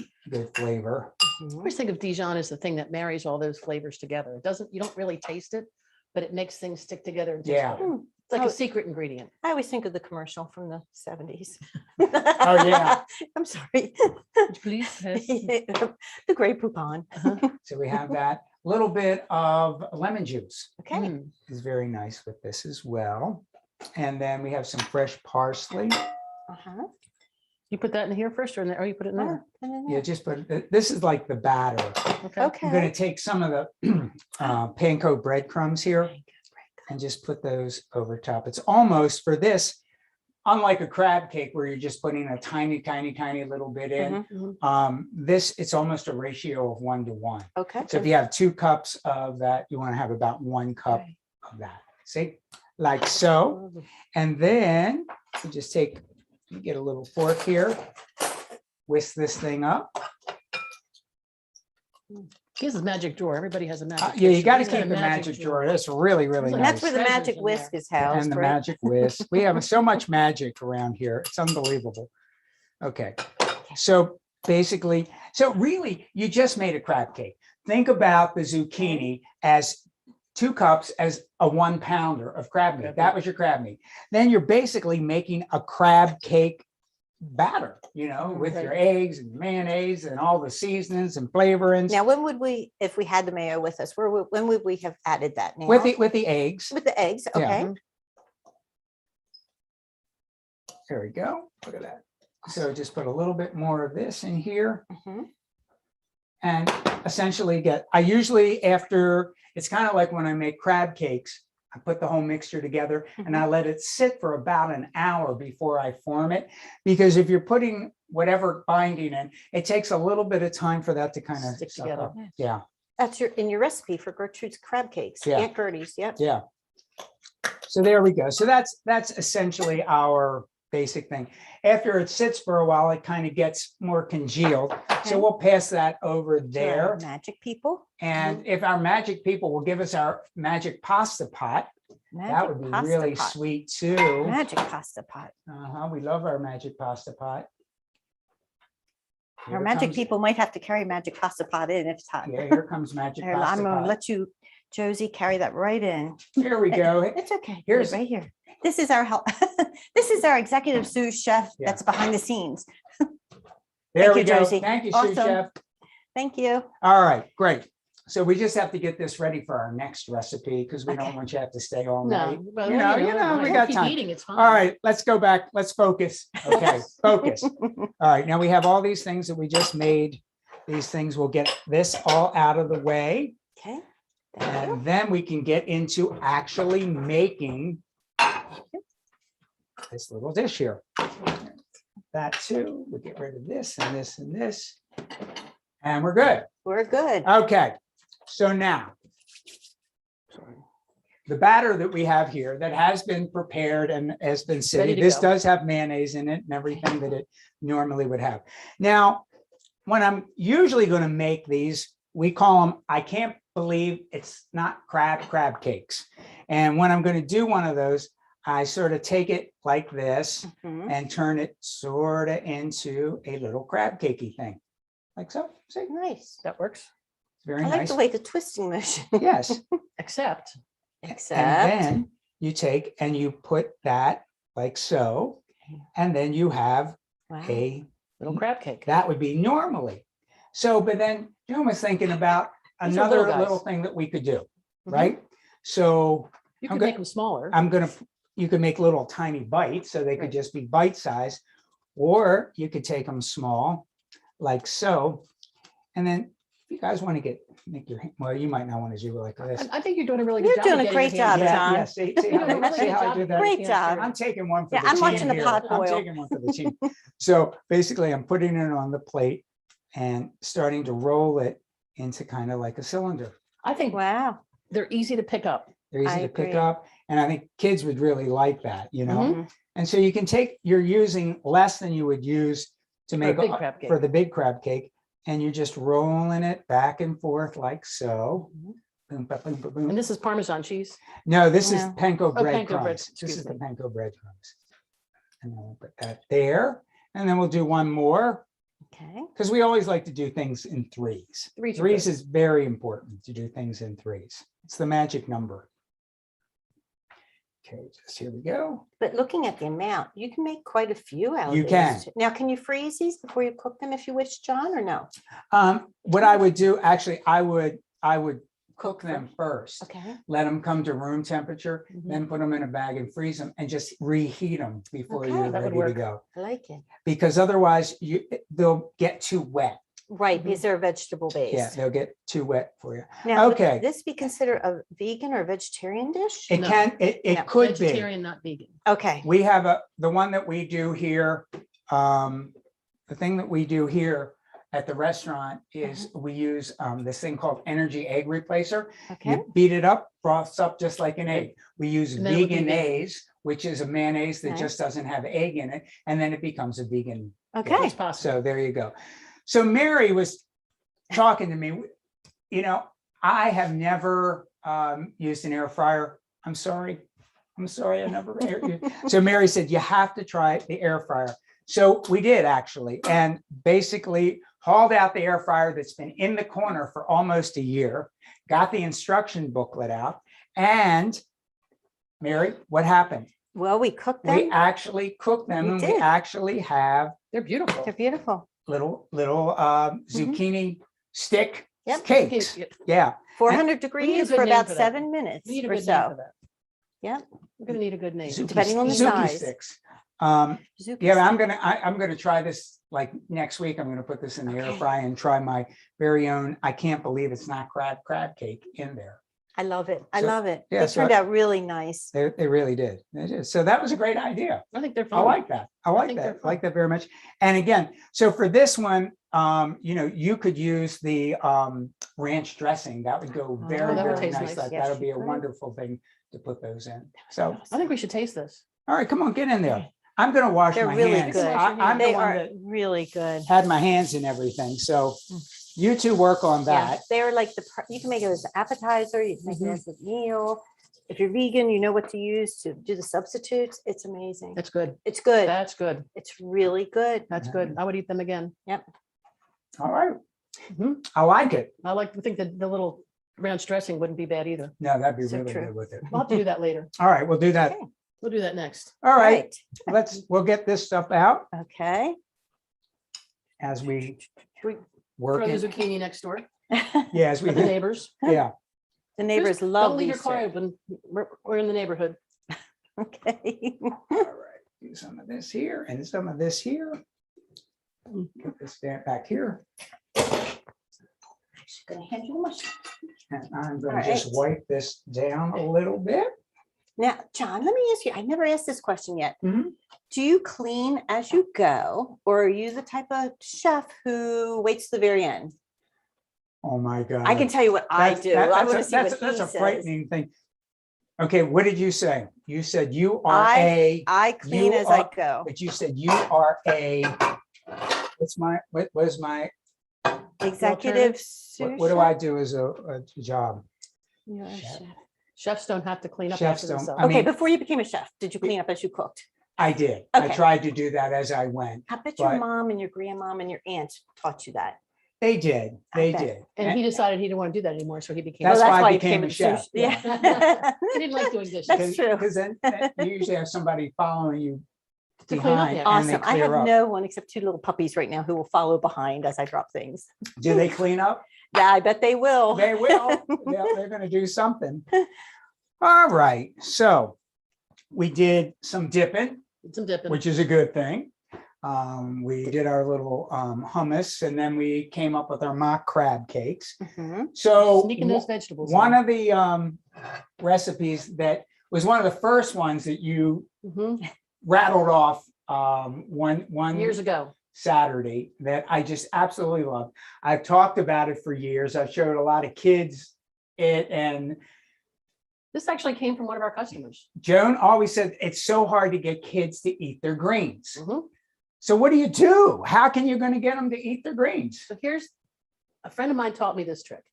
A: flavor.
E: I always think of Dijon as the thing that marries all those flavors together. It doesn't, you don't really taste it, but it makes things stick together. And taste
A: Yeah.
E: better. It's like a secret ingredient.
B: I always think of the commercial from the 70s.
A: Oh, yeah.
B: I'm sorry.
E: Please.
B: The Grey Poupon.
A: So we have that. A little bit of lemon juice
B: Okay.
E: Mm.
A: is very nice with this as well. And then we have some fresh parsley.
B: Uh-huh.
E: You put that in here first or in there? Oh, you put it in there.
A: Yeah, just put, this is like the batter.
E: Okay.
B: Okay.
A: I'm going to take some of the panko breadcrumbs here and just put those over top. It's almost for this, unlike a crab cake where you're just putting a tiny little bit in.
E: Mhm.
A: This, it's almost a ratio of 1 to 1.
B: Okay.
A: So if you have 2 cups of that, you want to have about 1 cup
B: Right.
A: of that. See, like so. And then you just take, you get a little fork here, whisk this thing up.
E: Here's a magic drawer. Everybody has a magic.
A: Yeah, you
E: drawer.
A: got to
E: He's got
A: keep
E: a
A: the magic drawer. That's really
E: It's like-
B: And
A: nice.
B: that's where the
E: Treasures
B: magic
E: in
B: whisk
E: there.
B: is housed,
A: And the
B: right?
A: magic whisk. We have so much magic around here. It's unbelievable. Okay. So basically, so really, you just made a crab cake. Think about the zucchini as 2 cups as a 1 pounder of crab meat. That was your crab meat. Then you're basically making a crab cake batter, you know, with your eggs and mayonnaise and all the seasonings and flavorings.
B: Now, when would we, if we had the mayo with us, when would we have added that now?
A: With the eggs.
B: With the eggs,
A: Yeah.
B: okay.
A: There we go. Look at that. So just put a little bit more of this in here.
B: Mhm.
A: And essentially I usually after, it's kind of like when I make crab cakes, I put the whole mixture together and I let it sit for about an hour before I form it. Because if you're putting whatever binding in, it takes a little bit of time for that to kind of
E: Stick
A: suck
E: together.
A: up. Yeah,
B: That's in your recipe for Gertrude's crab cakes,
A: Yeah.
B: Aunt Gertie's, yep.
A: yeah. So there we go. So that's essentially our basic thing. After it sits for a while, it kind of gets more congealed.
B: Okay.
A: So we'll pass that over
B: To our
A: there.
B: Magic people.
A: And if our magic people will give us our magic pasta pot, that would be
B: Magic
A: really
B: pasta pot.
A: sweet too.
B: Magic pasta pot.
A: We love our magic pasta pot.
B: Our
A: Here
B: magic
A: comes-
B: people might have to carry magic pasta pot in if it's hot.
A: Yeah, here comes magic
B: Here,
A: pasta
B: I'm gonna
A: pot.
B: let you, Josie, carry that right in.
A: Here we go.
B: It's okay. Put it
A: Here's-
B: right here. This is our help. This is our executive sous chef
A: Yeah.
B: that's behind the scenes.
A: There
B: Thank
A: we
B: you,
A: go.
B: Josie.
A: Thank you, sous
B: Awesome.
A: chef.
B: Thank you.
A: All right, great. So we just have to get this ready for our next recipe because we don't
B: Okay.
A: want you to have to stay all
E: No,
A: night.
E: but
A: You know, we
E: we'll
A: got
E: keep
A: time.
E: eating. It's fine.
A: All right, let's go back. Let's focus. Okay, focus. All right, now we have all these things that we just made. These things will get this all out of the way.
B: Okay. Thank you.
A: And then we can get into actually making this little dish here. That too, we get rid of this and this and this. And we're good.
B: We're good.
A: Okay, so now the batter that we have here that has been prepared and has been
E: Ready
A: sitting,
E: to
A: this
E: go.
A: does have mayonnaise in it and everything that it normally would have. Now, when I'm usually going to make these, we call them, I can't believe it's not crab cakes. And when I'm going to do one of those, I sort of take it like this
B: Mhm.
A: and turn it sort of into a little crab cakey thing. Like so. See, it's
B: Nice.
E: That works.
A: very
B: I like
A: nice.
B: the way the twisting motion.
A: Yes.
E: Except
B: Except.
A: And then you take and you put that like so, and then you have
B: Wow.
A: a,
E: little crab cake.
A: that would be normally. So, but then Joan was thinking about
E: These are
A: another
E: little guys.
A: little thing that we could do,
B: Mhm.
A: right? So
E: You
A: I'm
E: can
A: go-
E: make them smaller.
A: I'm gonna, you can make little tiny bites, so they could
E: Right.
A: just be bite size, or you could take them small, like so. And then if you guys want to make your, well, you might not want to do it like this.
E: I think you're doing a really good
B: You're
E: job.
B: doing
E: of
B: a
E: getting
B: great
E: your hands
B: job,
E: dirty.
B: John.
A: Yeah, see
E: You're doing a
A: how,
E: really
A: see
E: good
A: how I
E: job.
A: did that?
B: Great job.
A: I'm taking one for
B: Yeah,
A: the
B: I'm
A: team
B: watching the
A: here.
B: pot
A: I'm
B: boil.
A: taking one for the team. So basically, I'm putting it on the plate and starting to roll it into kind of like a cylinder.
E: I think
B: Wow.
E: they're easy to pick up.
A: They're easy
B: I
A: to pick
B: agree.
A: up, and I think kids would really like that, you know?
B: Mhm.
A: And so you can take, you're using less than you would use to
E: For a
A: make
E: big crab cake.
A: for the big crab cake, and you're just rolling it back and forth like so. Boom, ba, boom, ba, boom.
E: And this is Parmesan cheese.
A: No, this is
B: No.
A: panko
E: Oh, panko bread,
A: breadcrumbs. This
E: excuse
A: is the
E: me.
A: panko breadcrumbs. And then we'll put that there. And then we'll do one more
B: Okay.
A: because we always like to do things in threes.
E: Threes are
A: Threes
E: good.
A: is very important to do things in threes. It's the magic number. Okay, just here we go.
B: But looking at the amount, you can make quite a few out of
A: You
B: these.
A: can.
B: Now, can you freeze these before you cook them if you wish, John, or no?
A: What I would do, actually, I would cook them first.
B: Okay.
A: Let them come to room temperature,
B: Mhm.
A: then put them in a bag and freeze them and just reheat them before
B: Okay.
A: you're
E: That would
A: ready to
E: work.
A: go.
B: I like it.
A: Because otherwise they'll get too wet.
B: Right,
E: Mhm.
B: because they're vegetable
A: Yeah,
B: based.
A: they'll get too wet for you.
B: Now, would
A: Okay.
B: this be considered a vegan or vegetarian dish?
A: It
E: No.
A: can, it
B: No.
A: could be.
E: Vegetarian, not vegan.
B: Okay.
A: We have the one that we do here, the thing that we do here at the restaurant is we use this thing called energy egg replacer.
B: Okay.
A: You beat it up, froths up just like an egg. We use
E: And then it would be
A: vegan-aise, which is a mayonnaise that
B: Nice.
A: just doesn't have egg in it, and then it becomes a vegan.
B: Okay.
E: It's possible.
A: So there you go. So Mary was talking to me, you know, I have never used an air fryer. I'm sorry, I never. So Mary said, you have to try the air fryer. So we did actually, and basically hauled out the air fryer that's been in the corner for almost a year, got the instruction booklet out, and Mary, what happened?
B: Well, we cooked
A: We
B: them.
A: actually cooked them,
B: We
A: and we
B: did.
A: actually have
E: They're beautiful.
B: They're beautiful.
A: little zucchini stick
B: Yep.
A: cakes.
E: Yep.
A: Yeah,
B: 400
E: a
B: degrees
E: good
B: for
E: name
B: about
E: for that.
B: 7 minutes
E: We need a
B: or
E: good name for
B: so.
E: that.
B: Yeah.
E: We're gonna need a good name.
A: Zucchini-
B: Depending on the
A: Zucchini
B: size.
A: sticks.
B: Zucchini
A: Yeah, but
B: stick.
A: I'm gonna try this like next week. I'm gonna put this in the air
B: Okay.
A: fry and try my very own. I can't believe it's not crab cake in there.
B: I love it. I
A: So-
B: love it.
A: yeah,
B: They
A: so
B: turned out really nice.
A: They really did. They did. So that was a great idea.
E: I think they're
A: I
E: fun.
A: like that. I like
E: think they're
A: that. I like that very much. And again, so for this one, you could use the ranch dressing. That would go
B: Oh,
A: very,
E: that would
A: very
E: taste
A: nice.
E: nice.
A: That
B: Yes,
A: would be
B: you
A: a
B: could.
A: wonderful thing to put those in. So,
E: I think we should taste this.
A: all right, come on, get in there. I'm gonna wash
B: They're
A: my
B: really
A: hands.
B: good.
A: I'm the
B: They
A: one
B: are
A: that
B: really good.
A: had my hands in everything. So you two work on
B: Yeah,
A: that.
B: they're like you can make it as an appetizer, you can make it as a meal. If you're vegan, you know what to use to do the substitutes. It's amazing.
E: That's good.
B: It's good.
E: That's good.
B: It's really good.
E: That's good. I would eat them again.
A: All right.
E: Mhm.
A: I like it.
E: I like to think that the little ranch dressing wouldn't be bad either.
A: No, that'd be
B: So
A: really
B: true.
A: good with it.
E: We'll have to do that later.
A: All right, we'll do that.
B: Okay.
E: We'll do that next.
A: All right, we'll get this stuff out
B: Okay.
A: as we
E: We
A: work.
E: Throw the
A: it.
E: zucchini next door
A: Yeah, as we,
E: for the neighbors.
A: yeah.
B: The neighbors
E: Don't
B: love
E: leave your
B: these.
E: car
B: too.
E: open. We're in the neighborhood.
B: Okay.
A: All right, do some of this here and some of this here. Get this back here.
B: Gonna hand you my-
A: And I'm going
B: All
A: to just
B: right.
A: wipe this down a little bit.
B: Now, John, let me ask you, I never asked this question yet.
A: Mhm.
B: Do you clean as you go, or are you the type of chef who waits to the very end?
A: Oh, my God.
B: I can tell you what I
A: That's-
B: do.
A: that-
B: I
A: that's
B: want
A: a-
B: to see
A: that's
B: what
A: a- That's
B: he
A: a
B: says.
A: frightening thing. Okay, what did you say? You said you are
B: I clean
A: you
B: as I
A: are-
B: go.
A: but you said you are what was my,
B: Executive.
A: what do I do as a job?
B: You're a
A: Chef.
B: chef.
E: Chefs don't have to clean up
A: Chefs
E: after
A: don't-
E: themselves.
A: I
B: Okay,
A: mean-
B: before you became a chef, did you clean up as you cooked?
A: I did. I
B: Okay.
A: tried to do that as I went.
B: I bet your
A: But-
B: mom and your grandmom and your aunt taught you that.
A: They did.
B: I
A: They
B: bet.
A: did.
E: And he decided he didn't want to do that anymore, so he became.
A: That's
B: Well,
A: why I
B: you
A: became a chef.
B: sous- Yeah.
E: He didn't like doing dishes.
B: That's true.
A: Because then you usually have somebody following you
E: To clean up,
A: behind
E: yeah.
A: and they
B: Awesome. I have
A: clear up.
B: no one except two little puppies right now who will follow behind as I drop things.
A: Do they clean up?
B: Yeah, I bet they will.
A: They will. They're going to do something. All right. So we did some dipping,
E: Some dipping.
A: which is a good thing. We did our little hummus, and then we came up with our mock crab cakes.
B: Mhm.
A: So
E: Sneaking those vegetables.
A: one
E: in.
A: of the recipes that was one of the first ones that you
E: Mhm.
A: rattled off one
E: Years ago.
A: Saturday that I just absolutely love. I've talked about it for years. I've showed a lot of kids it, and
E: This actually came from one of our customers.
A: Joan always said it's so hard to get kids to eat their greens.
E: Mhm.
A: So what do you do? How can you going to get them to eat their greens?
E: So here's, a friend of mine taught me this trick,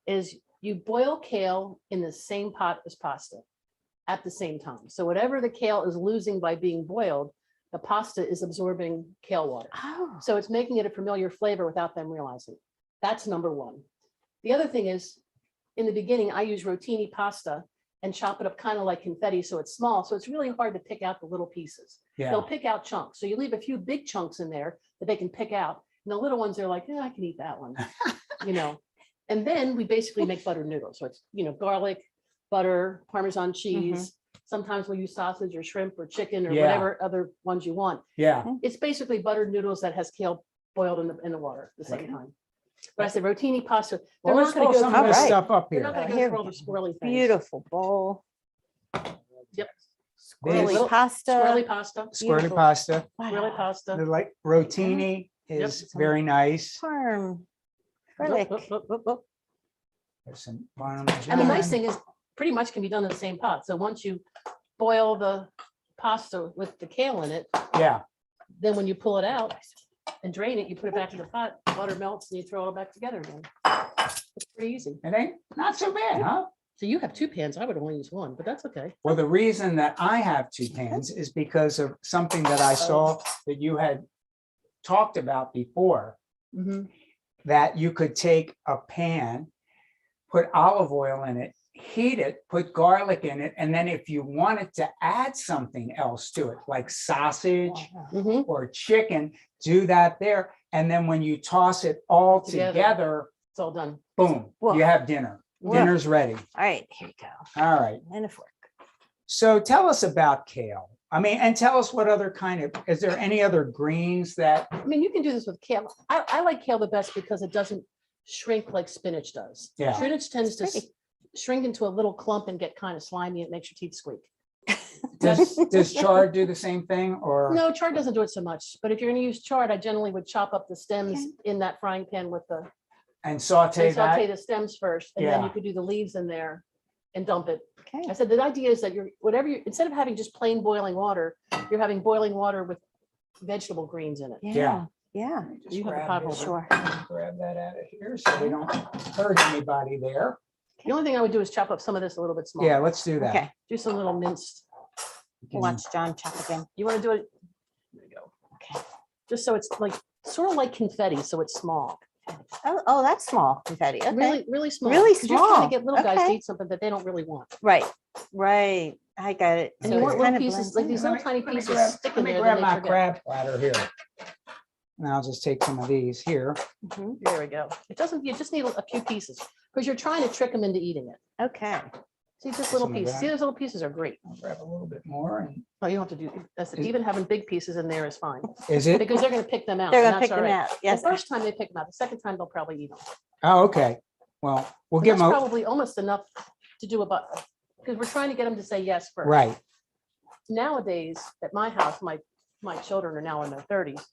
E: is you boil kale in the same pot as pasta at the same time. So whatever the kale is losing by being boiled, the pasta is absorbing kale water.
B: Oh,
E: So it's making it a familiar flavor without them realizing it. That's number one. The other thing is, in the beginning, I use rotini pasta and chop it up kind of like confetti, so it's small. So it's really hard to pick out the little pieces.
A: Yeah.
E: They'll pick out chunks. So you leave a few big chunks in there that they can pick out. And the little ones, they're like, yeah, I can eat that one, you know. And then we basically make buttered noodles. So it's, you know, garlic, butter, Parmesan cheese. Sometimes we'll use sausage or shrimp or chicken or
A: Yeah.
E: whatever other ones you want.
A: Yeah.
E: It's basically buttered noodles that has kale boiled in the water at the same time. But I said rotini pasta.
A: Well,
E: They're
A: let's
E: not going
A: pull
E: to go
A: some
E: through
A: of this
B: Alright.
A: stuff up
E: They're not
A: here.
E: going to
B: Here
E: go through all
B: we
E: the swirly things.
B: beautiful bowl.
E: Yep.
B: Swirly
E: Little
B: pasta.
E: Swirly pasta.
A: Squirty
B: Beautiful.
A: pasta.
E: Swirly
B: Wow.
E: pasta.
A: The like rotini is very nice.
B: Parm.
E: Look,
B: Garlic.
E: look, look.
B: Whoop, whoop.
A: There's some Parmesan.
E: And the nice thing is pretty much can be done in the same pot. So once you boil the pasta with the kale in it,
A: Yeah.
E: then when you pull it out and drain it, you put it back in the pot, water melts and you throw it all back together again. It's pretty easy.
A: It ain't not so bad, huh?
E: So you have 2 pans. I would only use 1, but that's okay.
A: Well, the reason that I have 2 pans is because of something that I saw that you had talked about before, that you could take a pan, put olive oil in it, heat it, put garlic in it, and then if you wanted to add something else to it, like sausage
E: Mhm.
A: or chicken, do that there. And then when you toss it all
E: Together.
A: together,
E: It's all done.
A: boom,
B: Whoa.
A: you have dinner.
B: Whoa.
A: Dinner's ready.
B: All right, here you go.
A: All right.
B: And a fork.
A: So tell us about kale. I mean, and tell us what other kind of, is there any other greens that,
E: I mean, you can do this with kale. I like kale the best because it doesn't shrink like spinach does.
A: Yeah.
E: Spinach tends to
B: Pretty.
E: shrink into a little clump and get kind of slimy. It makes your teeth squeak.
A: does chard do the same thing or?
E: No, chard doesn't do it so much, but if you're gonna use chard, I generally would chop up the stems
B: Okay.
E: in that frying pan with the,
A: And saute
E: and saute
A: that?
E: the stems first, and then you
A: Yeah.
E: could do the leaves in there and dump it. I
B: Okay.
E: said, the idea is that you're, whatever you, instead of having just plain boiling water, you're having boiling water with vegetable greens in it.
B: Yeah, yeah,
A: Just
E: You have the
A: grab
E: pot
A: this-
B: sure.
A: Grab that out of here so we don't hurt anybody there.
E: The only thing I would do is chop up some of this a little bit smaller.
A: Yeah, let's do that.
B: Okay,
E: Do some little minced.
A: Can-
B: watch John chop again.
E: You want to do it? There you go.
B: Okay.
E: Just so it's like, sort of like confetti, so it's small.
B: Oh, that's small confetti. Okay.
E: Really, really small.
B: Really
E: 'Cause you're trying
B: small.
E: to get little guys to
B: Okay.
E: eat something that they don't really want.
B: Right, right. I got it.
E: And
B: So
E: you
B: it's
E: want little
B: kind of
E: pieces,
B: blends
E: like
B: in.
E: these little tiny pieces stick
A: Let
E: in
A: me
E: there.
A: grab
E: then
A: my
E: they forget.
A: crab platter here. And I'll just take some of these here.
B: Mhm.
E: There we go. It doesn't, you just need a few pieces because you're trying to trick them into eating it.
B: Okay.
E: See, just little
A: Some of
E: pieces.
A: that.
E: See, those little pieces are great.
A: I'll grab a little bit more. And
E: Oh, you don't have to do, that's it.
A: Is-
E: Even having big pieces in there is fine
A: is it?
E: because they're going to pick them out.
B: They're
E: and
B: gonna
E: that's
B: pick them
E: all right.
B: out. Yes.
E: The first time they pick them out, the second time they'll probably eat them.
A: Oh, okay. Well, we'll
E: And
A: give
E: that's
A: them,
E: probably almost enough to do about, because we're trying to get them to say yes first.
A: right.
E: Nowadays, at my house, my children are now in their 30s.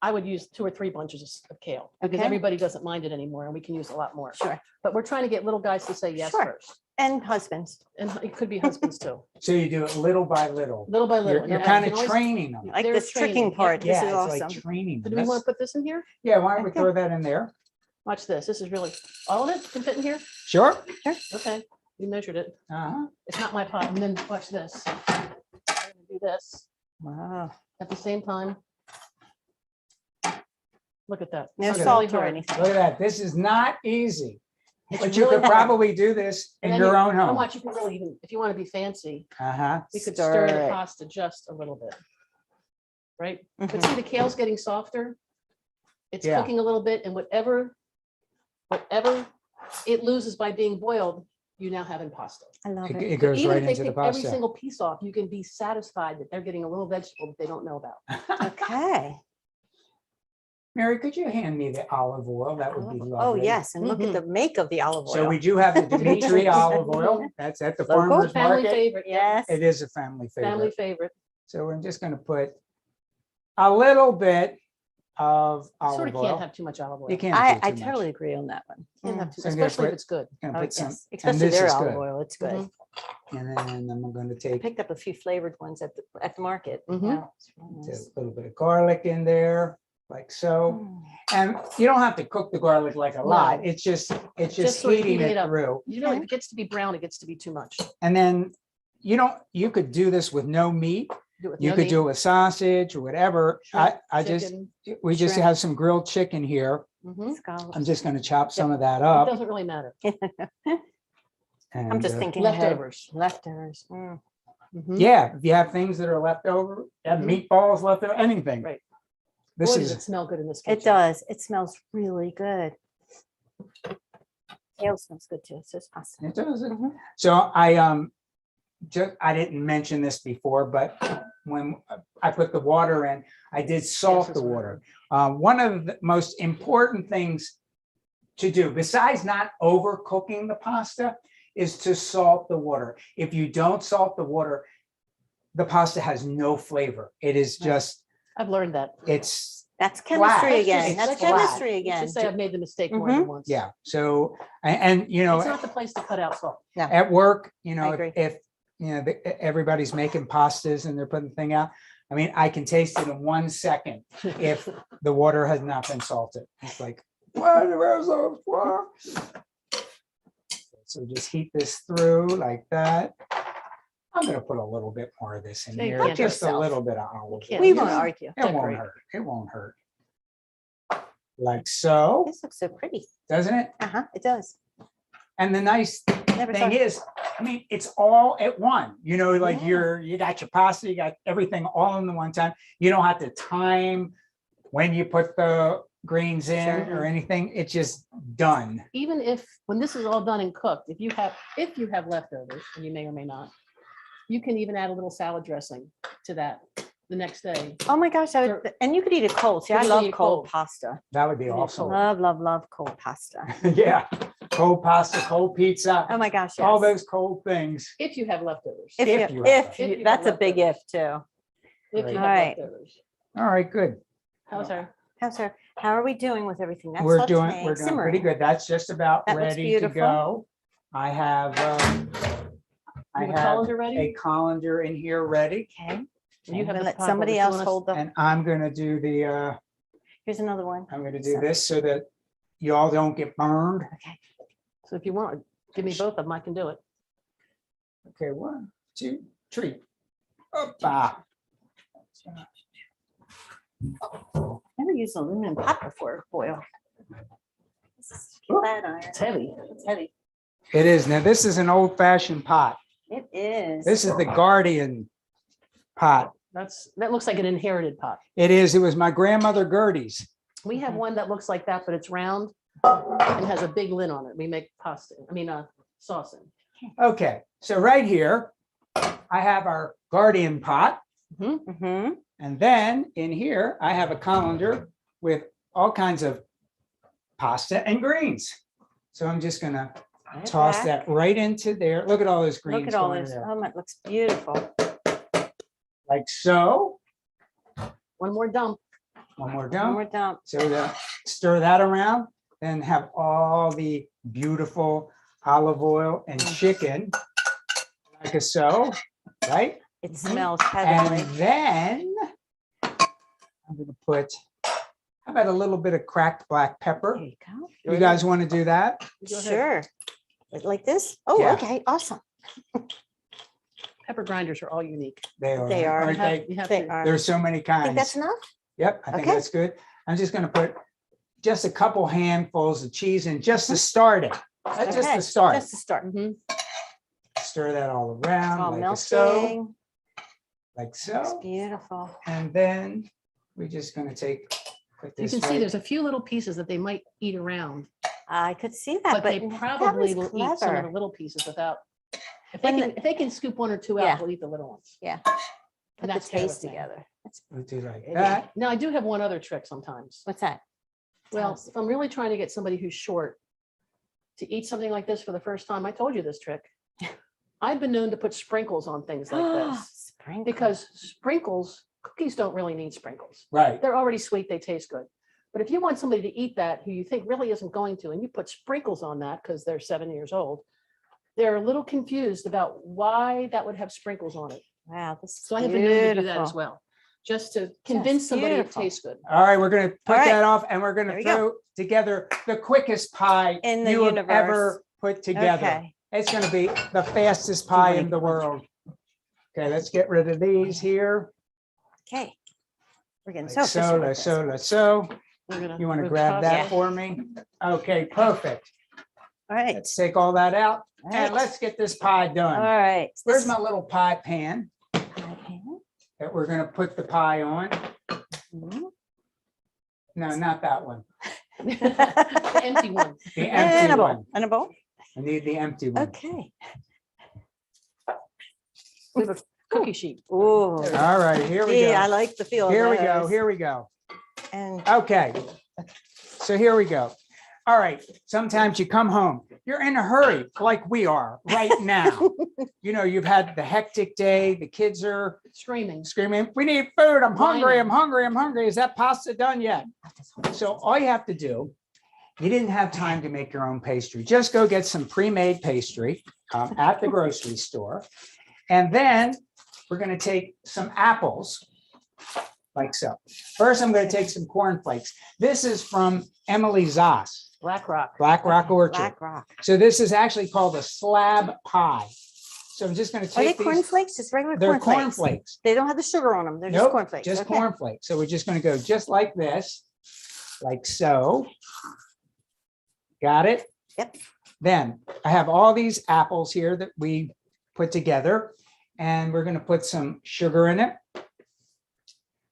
E: I would use 2 or 3 bunches of kale because
B: Okay.
E: everybody doesn't mind it anymore and we can use a lot more.
B: Sure.
E: But we're trying to get little guys to say yes
B: Sure.
E: first.
B: And husbands,
E: And it could be husbands too,
A: So you do it little by little.
E: little by little.
A: You're
E: And
A: kind
E: you
A: of
E: can always-
A: training them.
B: like
E: They're
B: this tricking
E: training, yeah.
B: part. This
A: Yeah,
B: is
A: it's like
B: awesome.
A: training
E: Do
A: them.
E: we want to
A: That's-
E: put this in here?
A: Yeah, why don't we
B: Okay.
A: throw that in there?
E: Watch this. This is really, all of it can fit in here?
A: Sure.
E: Okay, we measured it.
A: Uh-huh.
E: It's not my pot. And then watch this. I'm gonna do this
B: Wow.
E: at the same time. Look at that.
B: No
E: It's really
B: salt or
E: hard.
B: anything.
A: Look at that. This is not easy.
E: It's
A: But you
E: really
A: could
E: hard.
A: probably do this
E: And
A: in
E: then
A: your
E: you-
A: own
E: And
A: home.
E: watch, you can really even, if you want to be fancy,
A: Uh-huh.
E: we could
B: Stir
E: stir the
B: it.
E: pasta just a little bit. Right? But
B: Mhm.
E: see, the kale's getting softer. It's
A: Yeah.
E: cooking a little bit and whatever it loses by being boiled, you now have in pasta.
B: I love
A: It
B: it.
A: it goes
E: Even
A: right
E: if they
A: into the
E: take every
A: pasta.
E: single piece off, you can be satisfied that they're getting a little vegetable that they don't know about.
B: Okay.
A: Mary, could you hand me the olive oil? That would be
B: Oh,
A: lovely.
B: yes. And look at the make of the olive oil.
A: So we do have the Dimitri olive oil. That's at the
B: Local.
A: farmer's
E: Family
A: market.
E: favorite.
B: Yes.
A: It is a family
E: Family
A: favorite.
E: favorite.
A: So we're just going to put a little bit of
E: Sort of
A: olive
E: can't
A: oil.
E: have too much olive oil.
A: You can't.
B: I
A: do too much.
B: totally agree on that one.
E: Can't have too,
A: So I'm gonna
E: especially if
A: put-
E: it's good.
A: Gonna
B: Oh,
A: put some,
B: yes.
A: and
B: Especially
A: this
B: their
A: is
B: olive
A: good.
B: oil. It's good.
E: Mhm.
A: And then I'm going to take
B: Picked up a few flavored ones at the market.
E: Mhm.
B: Yeah, it's really nice.
A: a little bit of garlic in there, like so.
B: Mm.
A: And you don't have to cook the garlic like a lot.
E: No.
A: It's just
E: Just sort of
A: heating
E: heating
A: it
E: it up.
A: through.
E: You know,
B: Okay.
E: if it gets to be brown, it gets to be too much.
A: And then you could do this with no meat.
E: Do it with
A: You
E: no
A: could
E: meat,
A: do it with sausage or whatever.
E: shrimp,
A: I just,
E: chicken.
A: we just
B: Shrimp.
A: have some grilled chicken here.
E: Mhm.
B: Scallops.
A: I'm just gonna chop some of that
E: It
A: up.
E: doesn't really matter.
B: I'm
A: and,
B: just thinking ahead.
E: Leftovers.
B: Leftovers. Mm.
E: Mhm.
A: Yeah, if you have things that are left over, you have
E: Mhm.
A: meatballs left over, anything.
E: Right.
A: This
E: Boy, does
A: is,
E: it smell good in this kitchen.
B: It does. It smells really good. Kale smells good too. So it's awesome.
A: it does.
B: Mhm.
A: So I didn't mention this before, but when I put the water in, I did salt
E: Yes,
A: the
E: it's
A: water. One of the most important things to do, besides not overcooking the pasta, is to salt the water. If you don't salt the water, the pasta has no flavor. It is
E: Right.
A: just,
E: I've learned that.
A: it's,
B: That's chemistry
A: Flat.
B: again.
A: It's
B: That's
A: flat.
B: chemistry
E: Let's
B: again.
E: just say I've made the mistake more than once.
A: yeah. So, and you know,
E: It's not the place to cut out salt.
A: at work, you know,
B: agree.
A: if you know, everybody's making pastas and they're putting the thing out. I mean, I can taste it in 1 second if the water has not been salted. It's like, what? Where's the water? So just heat this through like that. I'm gonna put a little bit more of this in
E: Yeah, you
A: here,
E: can't
A: just a
B: yourself.
A: little bit of olive.
E: can't.
A: oil.
B: We
A: You
B: won't
A: know,
B: argue.
A: It won't
E: Decorate.
A: hurt. It won't hurt. Like so,
B: This looks so pretty.
A: doesn't it?
B: It does.
A: And the nice
B: Never
A: thing
B: saw.
A: is, I mean, it's all at one, you know, like
B: Yeah.
A: you got your pasta, you got everything all in the one time. You don't have to time when you put the greens in or anything. It's just done.
E: Even if, when this is all done and cooked, if you have leftovers, and you may or may not, you can even add a little salad dressing to that the next day.
B: Oh my gosh, I would, and you could eat it cold. See,
E: You
B: I
E: could
B: love
E: eat it
B: cold
E: cold.
B: pasta.
A: That would be
E: It is
A: awesome.
E: cold.
B: Love, love, love cold pasta.
A: Yeah. Cold pasta, cold pizza,
B: Oh my gosh,
A: all
B: yes.
A: those cold things.
E: If you have leftovers.
B: If
A: if
B: you,
A: you have
B: if
E: them.
B: you,
E: If you
B: that's a
E: have
B: big if
E: leftovers.
B: too.
E: If you have
B: Right.
E: leftovers.
A: All right, good.
E: How's our?
B: How are we doing with everything? That's
A: We're doing
B: sauteing,
A: pretty
B: simmering.
A: good. That's just about
B: That looks
A: ready to
B: beautiful.
A: go. I have, I
E: You have a
A: have
E: colander ready?
A: a colander in here ready.
B: Okay,
E: You
B: I'm
E: have
B: gonna
E: the
B: let
E: pot
B: somebody
E: holder.
B: else
E: So let's-
B: hold the,
A: And I'm gonna do the,
B: here's another one.
A: I'm gonna do
B: So-
A: this so that y'all don't get burned.
B: Okay.
E: So if you want, give me both of them, I can do it.
A: Okay, 1, 2, 3. Opa.
B: Never used an aluminum pot before, boil. This is flat iron.
E: It's heavy.
B: It's heavy.
A: It is. Now, this is an old fashioned pot.
B: It is.
A: This is the Guardian pot.
E: That looks like an inherited pot.
A: It is. It was my grandmother Gertie's.
E: We have one that looks like that, but it's round and has a big lid on it. We make pasta, sauce in.
A: Okay, so right here, I have our Guardian pot.
B: Mm-hmm.
A: And then in here, I have a colander with all kinds of pasta and greens. So I'm just gonna toss that right into there. Look at all those greens.
B: Look at all
A: going
B: this.
A: there.
B: Oh, it looks beautiful.
A: Like so.
E: One more dump.
A: One more
B: One
A: down.
B: more dump.
A: So stir that around, then have all the beautiful olive oil and chicken, like so, right?
B: It smells
A: And
B: heavenly.
A: then I'm gonna put, how about a little bit of cracked black pepper?
B: There you go.
A: You guys want to do that?
E: Go ahead.
B: Sure. Like this? Oh,
A: Yeah.
B: okay, awesome.
E: Pepper grinders are all unique.
A: They are.
B: They are.
A: aren't they?
E: You have
B: They
E: to-
B: are.
A: There's so many
B: I think that's
A: kinds.
B: enough.
A: Yep, I think
B: Okay.
A: that's good. I'm just gonna put just a couple handfuls of cheese in just to start it. That's just
B: Okay,
A: to start.
B: Just to start.
E: Mhm.
A: Stir that all
B: It's
A: around
B: all
A: like so,
B: melting.
A: like
B: It's
A: so.
B: beautiful.
A: And then we're just gonna put
E: You
A: this
E: can see
A: right-
E: there's a few little pieces that they might eat around,
B: I could see that,
E: but they
B: that
E: probably
B: was
E: will eat some of the
B: clever.
E: little pieces without.
B: When
E: If they can scoop one or two
B: Yeah.
E: out, they'll eat the little ones.
B: Yeah.
E: And
B: Put the
E: that's the other
B: taste
E: thing.
B: together. That's,
A: we'll do like
B: Yeah.
A: that.
E: Now, I do have one other trick sometimes.
B: what's that?
E: Well,
B: us.
E: if I'm really trying to get somebody who's short to eat something like this for the first time, I told you this trick. I've been known to put sprinkles on things like this
B: Sprinkle.
E: because cookies don't really need sprinkles.
A: Right.
E: They're already sweet, they taste good. But if you want somebody to eat that who you think really isn't going to, and you put sprinkles on that because they're 7 years old, they're a little confused about why that would have sprinkles on it.
B: Wow, this is
E: So I have been known to do that as
B: beautiful.
E: well, just to convince somebody it
B: beautiful.
E: tastes good.
A: All right, we're gonna put
B: All right.
A: that off and we're
B: There
A: gonna
B: we go.
A: throw together the quickest pie
B: In the
A: you have
B: universe.
A: ever put together.
B: Okay.
A: It's gonna be the fastest pie in the world. Okay, let's get rid of these here.
B: Okay. We're getting
A: Like
B: so efficient
A: so,
B: with
A: like
B: this.
A: so, like so.
E: We're gonna
A: You want to
E: move
A: grab that
E: pasta.
A: for me? Okay, perfect.
B: All right.
A: Let's take all that out
B: All
A: and
B: right.
A: let's get this pie
B: All
A: done.
B: right.
A: Where's
B: This-
A: my little pie pan that we're gonna put the pie on?
B: Mhm.
A: No, not that one.
E: The empty one.
A: The
B: And
A: empty
B: a bowl.
A: one.
B: And a bowl.
A: I need the empty one.
B: Okay.
E: We have a cookie sheet.
B: Ooh.
A: All right, here we
B: Yeah, I
A: go.
B: like the feel of
A: Here we go,
B: those.
A: here we go.
B: And
A: Okay, so here we go. All right, sometimes you come home, you're in a hurry like we are right now. You know, you've had the hectic day, the kids are
E: Screaming.
A: screaming, we need food, I'm hungry, I'm
E: Whining.
A: hungry, I'm hungry. Is that pasta done yet? So all you have to do, you didn't have time to make your own pastry. Just go get some pre-made pastry at the grocery store. And then we're gonna take some apples, like so. First, I'm gonna take some cornflakes. This is from Emily Zoss,
E: Black Rock.
A: Black Rock Orchard.
B: Black Rock.
A: So this is actually called a slab pie. So I'm just gonna
B: Are they
A: take these.
B: cornflakes? Just regular
A: They're
B: cornflakes?
A: cornflakes.
B: They don't have the sugar on them. They're just
A: Nope,
B: cornflakes.
A: just
B: Okay.
A: cornflakes. So we're just gonna go just like this, like so. Got it?
B: Yep.
A: Then I have all these apples here that we put together, and we're gonna put some sugar in it. I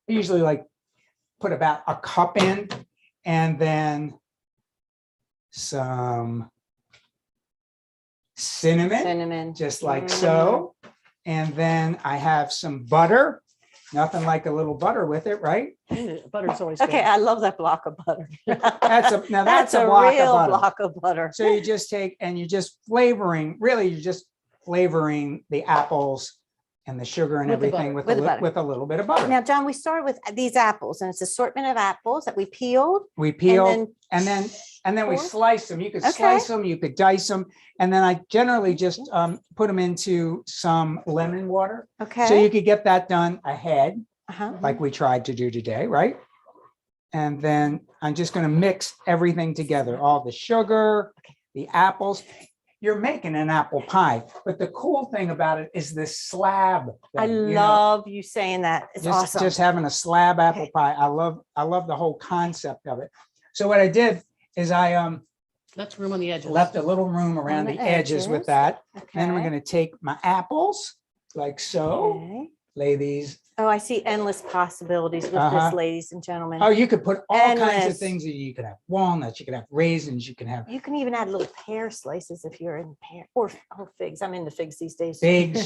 A: usually like put about a cup in, and then some cinnamon,
B: Cinnamon.
A: just like so. And then I have some butter, nothing like a little butter with it, right?
E: Butter's always good.
B: Okay, I love that block of butter.
A: That's a block of
B: real
A: butter.
B: block of butter.
A: So you just take and you're just flavoring, really, you're just flavoring the apples and the sugar and
E: With the
A: everything
E: butter.
A: with
B: With the
A: a,
B: butter.
A: with a little bit of butter.
B: Now, John, we started with these apples, and it's assortment of apples that we peeled.
A: We peel
B: and then
A: and then we
B: Cool.
A: slice them. You could
B: Okay.
A: slice them, you could dice them. And then I generally just put them into some lemon water. So
B: Okay.
A: you could get that done ahead,
B: Uh-huh.
A: like we tried to do today, right? And then I'm just going to mix everything together, all the sugar, the apples. You're making an apple pie, but the cool thing about it is this slab.
B: I
A: thing, you know?
B: love you saying that. It's
A: just,
B: awesome.
A: just having a slab apple
B: Okay.
A: pie. I love the whole concept of it. So what I did is I
E: That's room on the edges.
A: left a little room around
B: the
A: the edges with
B: edges.
A: that. Then we're
B: Okay.
A: going to take my apples like so,
B: Okay.
A: lay these.
B: Oh, I see endless possibilities with
A: Uh-huh.
B: this, ladies and gentlemen.
A: Oh, you could put all kinds of
B: Endless.
A: things. You could have walnuts, you could have raisins, you can have
B: You can even add little pear slices if you're in pear or figs. I'm into figs these days.
A: figs,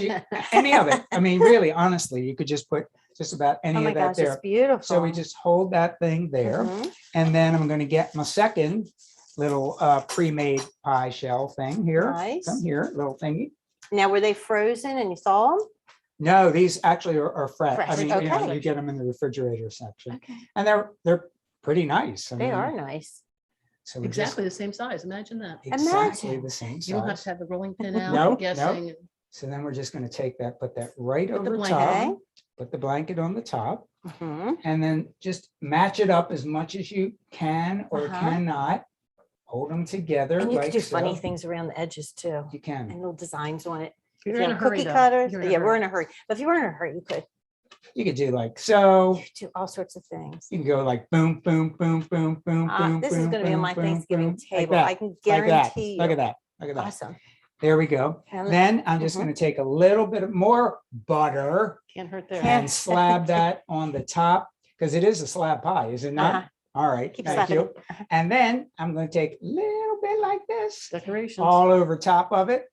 A: any of it. I mean, really, honestly, you could just put just about any
B: Oh my
A: of that
B: gosh,
A: there.
B: it's beautiful.
A: So we just hold that thing there.
B: Mhm.
A: And then I'm going to get my second little pre-made pie shell thing here.
B: Nice.
A: Come here, little thingy.
B: Now, were they frozen and you saw them?
A: No, these actually are fresh. I
B: Fresh,
A: mean, you know,
B: okay.
A: you get them in the refrigerator section,
B: Okay.
A: and they're pretty nice. I
B: They
A: mean,
B: are nice.
A: So we
E: Exactly the same size. Imagine that.
A: just exactly
B: Imagine.
A: the same
E: You don't have
A: size.
E: to have the rolling pin out.
A: Nope,
E: and guessing.
A: So then we're just going to take that, put that right
E: Put the
A: over
E: blanket
A: top,
B: on.
A: put the blanket on the top,
B: Mhm.
A: and then just match it up as much as you can or
B: Uh-huh.
A: cannot. Hold them together
B: And you
A: like
B: can do funny
A: so.
B: things around the edges too,
A: You can.
B: and little designs on it.
E: You're
B: If you
E: in a
B: have
E: hurry,
B: cookie
E: though.
B: cutters.
E: You're in a
B: Yeah, we're
E: hurry.
B: in a hurry. But if you were in a hurry, you could
A: You could do like so.
B: do all sorts of things.
A: You can go like boom, boom, boom, boom, boom, boom.
B: This is
A: boom,
B: going to be on
A: boom,
B: my
A: boom,
B: Thanksgiving
A: boom, like
B: table.
A: that,
B: I can
A: like that.
B: guarantee you.
A: Look at that. Look at that.
B: Awesome.
A: There we go.
B: And
A: Then I'm just
B: Mhm.
A: going to take a little bit of more butter
E: Can't hurt there.
B: Can't-
A: and slab that on the top because it is a slab pie, is it not?
B: Uh-huh.
A: All right,
B: Keep
A: thank
B: slapping
A: you. And then I'm going to take a little bit like this,
E: Decorations.
A: all over top of it.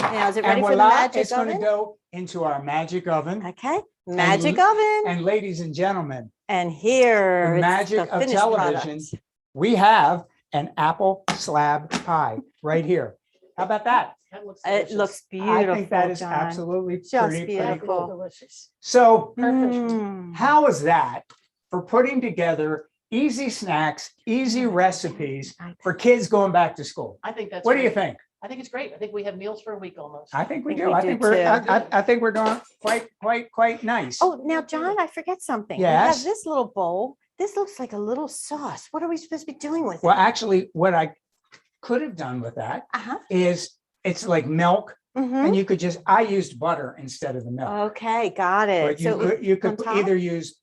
B: Now, is it
A: And
B: ready for the
A: voila,
B: magic
A: it's going to
B: oven?
A: go into our magic oven.
B: Okay, magic oven.
A: And ladies and gentlemen,
B: And here
A: the
B: is
A: magic
B: the
A: of
B: finished
A: television,
B: product.
A: we have an apple slab pie right here. How about that?
E: That looks
B: It
E: delicious.
B: looks beautiful,
A: I think that is
B: John.
A: absolutely
B: Just
A: pretty
B: beautiful.
A: cool.
E: Delicious.
A: So
E: Perfect.
B: Mm.
A: how is that for putting together easy snacks, easy recipes for kids going back to school?
E: I think that's.
A: What do you
E: great.
A: think?
E: I think it's great. I think we have meals for a week almost.
A: I think we
B: think
A: do.
B: we
A: I
B: do
A: think we're,
B: too.
A: I think we're doing quite nice.
B: Oh, now, John, I forget something. We have
A: Yes.
B: this little bowl. This looks like a little sauce. What are we supposed to be doing with
A: Well,
B: it?
A: actually, what I could have done with that
B: Uh-huh.
A: is it's like milk
B: Mhm.
A: and you could just, I used butter instead of the milk.
B: Okay, got it.
A: But
B: So it
A: you
B: was on
A: could
B: top?
A: either use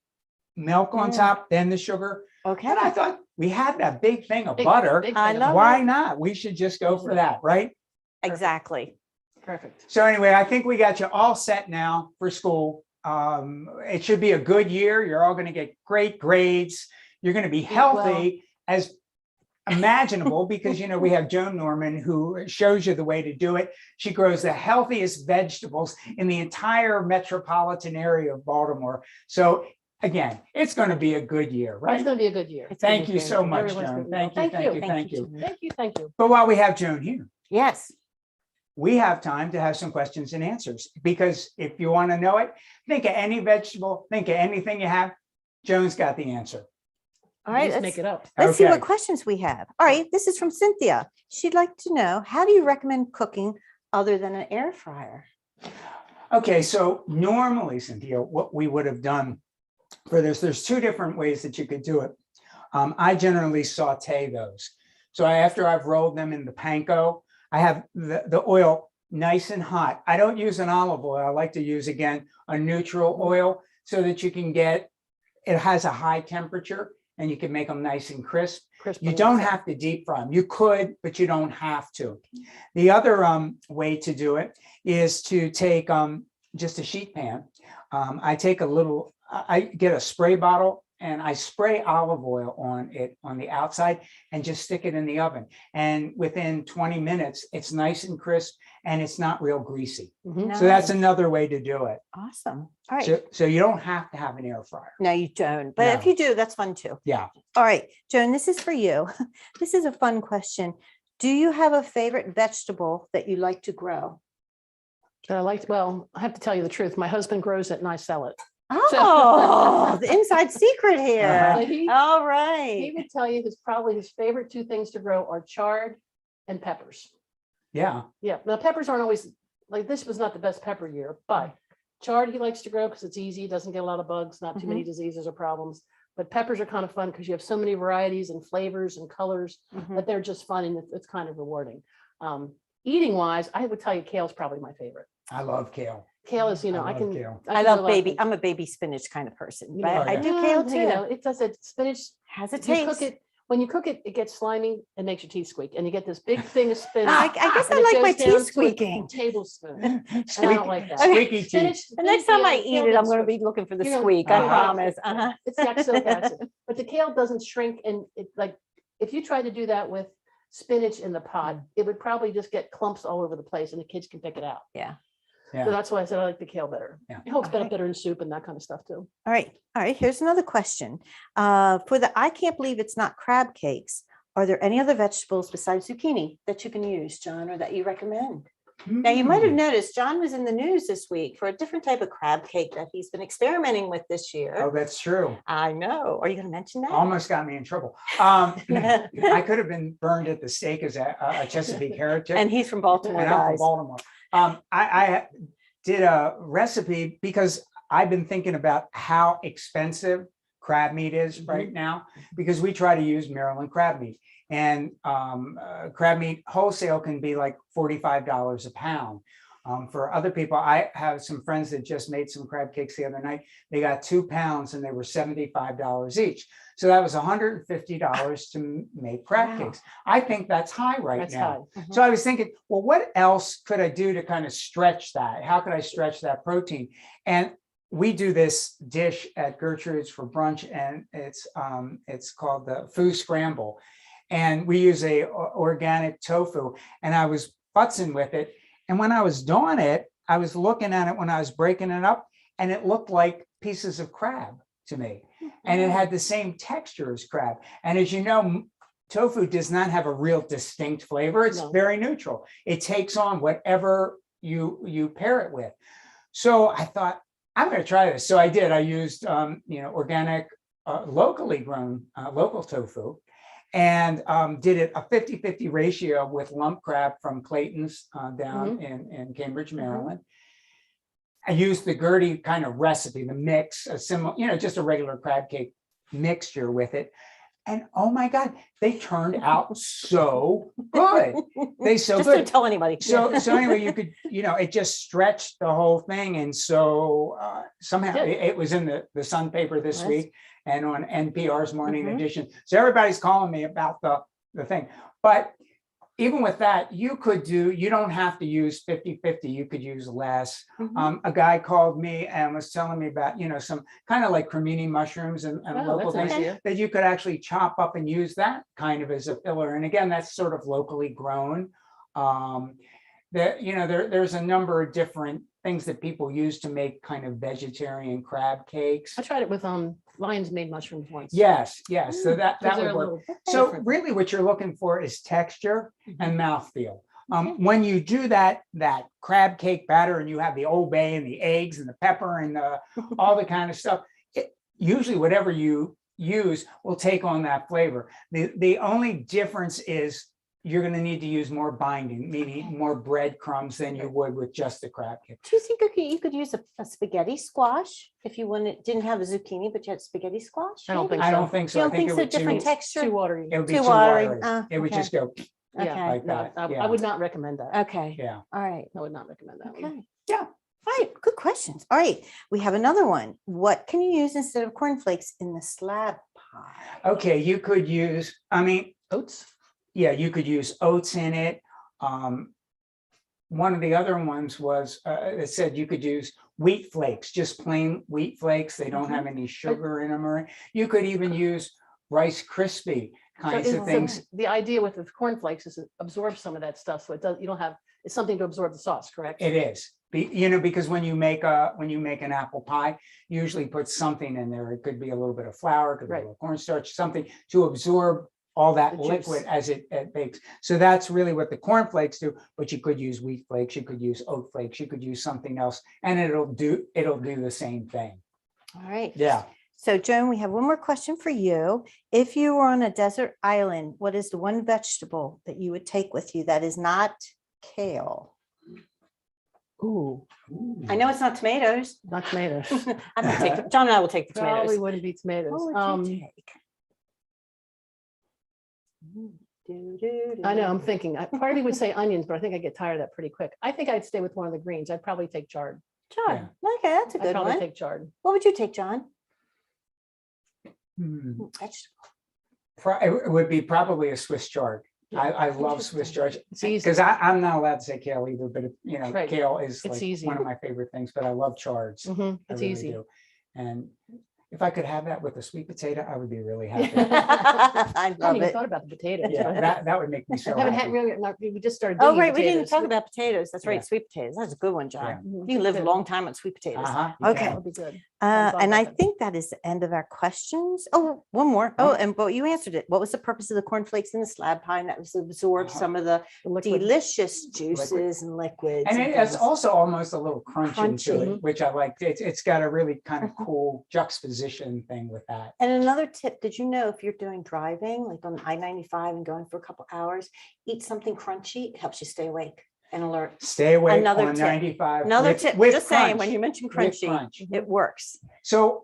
A: milk on
B: Mm.
A: top, then the sugar.
B: Okay,
A: But I thought we had that big thing of
E: Big-
A: butter.
E: big
B: I
E: thing of
B: love
E: butter.
A: Why not? We should just go for that, right?
B: exactly.
E: Perfect.
A: So anyway, I think we got you all set now for school. It should be a good year. You're all going to get great grades. You're going to be
E: Eat well.
A: healthy as imaginable because, you know, we have Joan Norman who shows you the way to do it. She grows the healthiest vegetables in the entire metropolitan area of Baltimore. So again, it's going to be a good year,
E: It's
A: right?
E: going to be a good year.
B: It's gonna
A: Thank
B: be
A: you
B: very
A: so
B: good.
A: much,
E: Everyone's
A: Joan.
E: gonna be
A: Thank
E: well.
A: you, thank you,
B: Thank
A: thank you.
B: Joan.
E: Thank you. Thank you.
A: But while we have Joan here,
B: Yes.
A: we have time to have some questions and answers because if you want to know it, think of any vegetable, think of anything you have. Joan's got the answer.
B: All right,
E: Just make it up.
B: let's see
A: Okay.
B: what questions we have. All right, this is from Cynthia. She'd like to know, how do you recommend cooking other than an air fryer?
A: Okay, so normally, Cynthia, what we would have done for this, there's two different ways that you could do it. I generally saute those. So after I've rolled them in the panko, I have the oil nice and hot. I don't use an olive oil. I like to use, again, a neutral oil so that you can get, it has a high temperature and you can make them nice and crisp.
E: Crisp
A: You
E: on the
A: don't
E: inside.
A: have to deep fry them. You could, but you don't have to. The other way to do it is to take just a sheet pan. I take a little, I get a spray bottle and I spray olive oil on it on the outside and just stick it in the oven. And within 20 minutes, it's nice and crisp and it's not real greasy.
E: Mhm.
A: So that's
B: Nice.
A: another way to do it.
B: Awesome. All right.
A: So you don't have to have an air fryer.
B: No, you don't. But if
A: No.
B: you do, that's fun too.
A: Yeah.
B: All right, Joan, this is for you. This is a fun question. Do you have a favorite vegetable that you like to grow?
E: So well, I have to tell you the truth. My husband grows it and I sell it.
B: Oh, the inside secret here.
E: So he
B: All right.
E: would tell you probably his favorite two things to grow are chard and peppers.
A: Yeah.
E: Yeah, now peppers aren't always, like this was not the best pepper year, but chard he likes to grow because it's easy, doesn't get a lot of bugs, not too many diseases or problems. But peppers are kind of fun because you have so many varieties and flavors and colors
B: Mhm.
E: that they're just fun and it's kind of rewarding. Eating wise, I would tell you kale's probably my favorite.
A: I love kale.
E: Kale is, you know, I
A: love
E: can.
A: kale.
B: I
E: can
B: love
E: do a lot of
B: baby.
E: things.
B: I'm a baby spinach kind of person,
E: You
B: but
E: know,
B: I do
E: yeah,
B: kale
E: you know,
B: too.
E: it does it. Spinach,
B: Has a
E: you cook
B: taste.
E: it, when you cook it, it gets slimy and makes your teeth squeak. And you get this big thing of spinach.
B: I guess
E: and
B: I
E: it
B: like my
E: goes down to
B: teeth
E: a
B: squeaking.
E: tablespoon. And I
A: Squeaky,
E: don't like that.
A: squeaky teeth.
E: Spinach,
B: The next time I
E: kale
B: eat it, I'm
E: doesn't
B: going to
E: shrink.
B: be looking for the
E: You know,
B: squeak. I
A: uh-huh.
B: promise. Uh-huh.
E: It's oxalic acid, but the kale doesn't shrink. And it like, if you try to do that with spinach in the pot, it would probably just get clumps all over the place and the kids can pick it out.
B: Yeah.
A: Yeah.
E: So that's why I said I like the kale better.
A: Yeah.
E: It holds
B: Okay.
E: better in soup and that kind of stuff too.
B: All right. All right. Here's another question. For the I can't believe it's not crab cakes, are there any other vegetables besides zucchini that you can use, John, or that you recommend? Now, you might have noticed John was in the news this week for a different type of crab cake that he's been experimenting with this year.
A: Oh, that's true.
B: I know. Are you going to mention that?
A: Almost got me in trouble. I could have been burned at the stake as a Chesapeake heretic.
B: And he's from Baltimore,
A: And I'm from
B: guys.
A: Baltimore. I did a recipe because I've been thinking about how expensive crab meat is right now, because we try to use Maryland crab meat. And crab meat wholesale can be like $45 a pound. For other people, I have some friends that just made some crab cakes the other night. They got 2 pounds and they were $75 each. So that was $150 to make crab
B: Wow.
A: cakes. I think that's high right
E: That's
A: now.
E: high.
B: Mhm.
A: So I was thinking, well, what else could I do to kind of stretch that? How could I stretch that protein? And we do this dish at Gertrude's for brunch, and it's called the Foo Scramble. And we use a organic tofu. And I was futzing with it. And when I was doing it, I was looking at it when I was breaking it up, and it looked like pieces of crab to me. And it had the same texture as crab. And as you know, tofu does not have a real distinct flavor. It's
E: No.
A: very neutral. It takes on whatever you pair it with. So I thought, I'm going to try this. So I did. I used organic, locally grown local tofu, and did it a 50-50 ratio with lump crab from Clayton's down in Cambridge, Maryland. I used the Gertie kind of recipe, the mix, a similar, just a regular crab cake mixture with it. And oh my God, they turned out so good. They so
B: Just
A: good.
B: don't tell anybody.
A: So anyway, you could, it just stretched the whole thing. And so somehow
E: Good.
A: it was in the Sun paper this
B: Nice.
A: week and on NPR's Morning
B: Mhm.
A: Edition. So everybody's calling me about the thing. But even with that, you don't have to use 50-50, you could use less.
B: Mhm.
A: A guy called me and was telling me about, some kind of like cremini mushrooms and
E: Oh,
A: local
E: that's an
A: things
E: idea.
A: that you could actually chop up and use that kind of as a filler. And again, that's sort of locally grown. There's a number of different things that people use to make kind of vegetarian crab cakes.
E: I tried it with lion's made mushrooms once.
A: Yes. So that
E: Because
A: would
E: they're a
A: work.
E: little
A: So
E: different.
A: really what you're looking for is texture and mouthfeel.
B: Okay.
A: When you do that crab cake batter and you have the Old Bay and the eggs and the pepper and all the kind of stuff, usually whatever you use will take on that flavor. The only difference is you're going to need to use more binding, meaning more breadcrumbs than you would with just the crab cake.
B: Do you think you could use a spaghetti squash if you didn't have a zucchini, but you had spaghetti squash?
E: I don't
B: maybe?
E: think
A: I
E: so.
A: don't think so.
B: You
A: I
B: don't
A: think
B: think
A: it
B: so?
A: would
B: Different
A: too,
B: texture?
E: Too watery.
A: it would be
B: Too
A: too
B: watery.
A: watery. It would
B: Okay.
A: just go
E: Yeah.
B: Okay.
A: like
E: No,
A: that.
E: I would not recommend that.
B: Okay.
A: Yeah.
B: All right.
E: I would not recommend that.
B: Okay.
E: one.
A: Yeah.
B: All right. Good questions. All right. We have another one. What can you use instead of cornflakes in the slab pie?
A: Okay, you could use,
E: Oats.
A: yeah, you could use oats in it. One of the other ones was, it said you could use wheat flakes, just plain wheat flakes. They don't have any sugar in them. Or you could even use Rice Krispie kinds
E: So
A: of things.
E: so the idea with the cornflakes is to absorb some of that stuff. So it's something to absorb the sauce, correct?
A: It is, because when you make an apple pie, you usually put something in there. It could be a little bit of flour, it could be a
E: Right.
A: little cornstarch, something to absorb all that
E: The
A: liquid
E: juice.
A: as it bakes. So that's really what the cornflakes do. But you could use wheat flakes, you could use oat flakes, you could use something else, and it'll do the same thing.
B: All right.
A: Yeah.
B: So Joan, we have one more question for you. If you were on a desert island, what is the one vegetable that you would take with you that is not kale?
E: Ooh,
B: I know it's not tomatoes.
E: not tomatoes.
B: I'm gonna take John and I will take the
E: Probably
B: tomatoes.
E: wouldn't be tomatoes.
B: What would you take?
E: I know, I'm thinking, part of me would say onions, but I think I get tired of that pretty quick. I think I'd stay with one of the greens. I'd probably take chard.
B: John, okay, that's a
E: I'd
B: good
E: probably
B: one.
E: take chard.
B: What would you take, John?
A: Hmm.
B: Vegetable.
A: It would be probably a Swiss chard.
E: Yeah,
A: I love Swiss chard
E: It's easy.
A: because I'm not allowed to say kale either, but
E: Right.
A: kale is
E: It's
A: like
E: easy.
A: one of my favorite things. But I love chards. I
E: It's
A: really
E: easy.
A: do. And if I could have that with a sweet potato, I would be really happy.
B: I
E: I hadn't
B: love
E: even
B: it.
E: thought about the potatoes.
A: Yeah, that would make me so
E: I haven't had
A: happy.
E: really, we just started.
B: Oh,
E: digging
B: right, we didn't
E: potatoes.
B: talk about potatoes. That's right,
A: Yeah.
B: sweet potatoes. That's a good one, John.
A: Yeah.
E: Mhm.
B: You can live a
E: Good.
B: long time on sweet potatoes.
A: Uh-huh, you
B: Okay.
E: That
A: can.
E: would be good.
B: And
E: thought
B: I
E: about that.
B: think that is the end of our questions. Oh, one more. Oh, and but you answered it. What was the purpose of the cornflakes in the slab pie? And that was to absorb
A: Uh-huh.
B: some of the
E: The liquid.
B: delicious juices and liquids.
A: And it's
B: things.
A: also almost a little crunch into
B: Crunchy.
A: it, which I like. It's got a really kind of cool juxtaposition thing with that.
B: And another tip, did you know if you're doing driving, like on I-95 and going for a couple hours, eat something crunchy, it helps you stay awake and alert.
A: Stay away
B: Another
A: on
B: tip.
A: 95.
B: Another
A: with-
B: tip,
A: with
B: just saying, when
A: crunch,
B: you mentioned
A: with
B: crunchy,
A: crunch.
B: it works.
A: So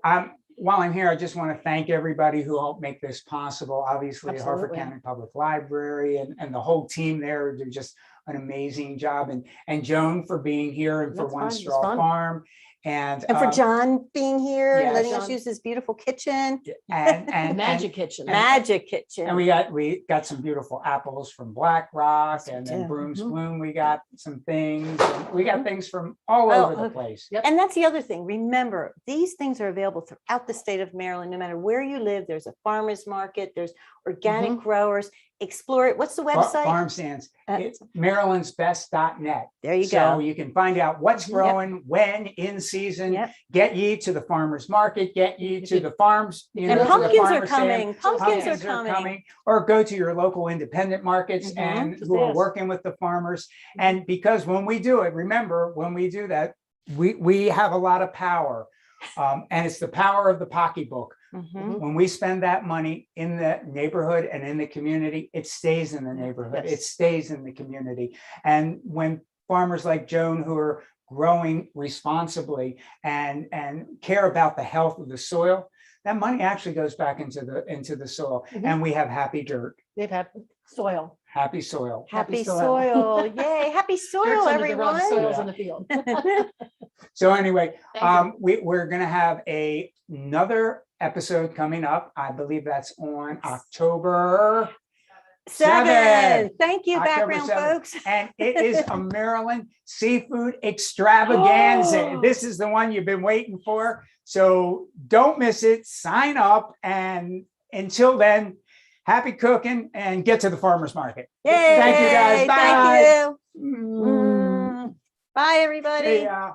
A: while I'm here, I just want to thank everybody who helped make this possible. Obviously, Harford
E: Absolutely.
A: County Public Library and the whole team there do just an amazing job. And Joan for being here and for
E: That's
A: One
E: fun. It's
A: Straw
E: fun.
A: Farm. And
B: And for John being here,
A: yeah,
B: letting us
E: John.
B: use his beautiful kitchen,
A: and
E: Magic kitchen.
B: magic kitchen.
A: And we got some beautiful apples from Black Rock, and then
B: Yeah.
A: Broom's
E: Mhm.
A: Bloom. We got some things. And we got things from all
B: Oh,
A: over the
B: okay.
A: place.
E: Yep.
B: And that's the other thing. Remember, these things are available throughout the state of Maryland, no matter where you live. There's a farmer's market, there's organic growers. Explore it. What's the website?
A: Farm stands.
B: Uh,
A: It's marylandsbest.net.
B: There you
A: So
B: go.
A: you can find out what's
B: Yep.
A: growing, when, in season.
B: Yep.
A: Get ye to the farmer's market. Get ye to the farms.
B: And
A: to the
B: pumpkins are
A: farmer's stand.
B: coming. Pumpkins are coming.
A: Or go to your local independent markets
B: Mhm.
A: and
E: Just
A: who are
E: ask.
A: working with the farmers. And because when we do it, remember, when we do that, we have a lot of power. And it's the power of the pocketbook.
B: Mhm.
A: When we spend that money in the neighborhood and in the community, it stays in the neighborhood, it
E: Yes.
A: stays in the community. And when farmers like Joan, who are growing responsibly and care about the health of the soil, that money actually goes back into the soil, and we have happy dirt,
E: They've had soil.
A: happy soil.
B: Happy
E: soil.
B: soil. Yay. Happy
E: Dirt's
B: soil,
E: under the rug,
B: everyone.
E: Soil's in the field.
A: So anyway,
E: Thank you.
A: we're gonna have another episode coming up. I believe that's on October
B: 7. Thank you,
A: October
B: background
A: 7th.
B: folks.
A: And it is a Maryland seafood extravaganza.
B: Oh.
A: This is the one you've been waiting for. So don't miss it. Sign up. And until then, happy cooking and get to the farmer's market.
B: Yay.
A: Thank you guys. Bye.
B: Thank you. Bye, everybody.
A: See ya.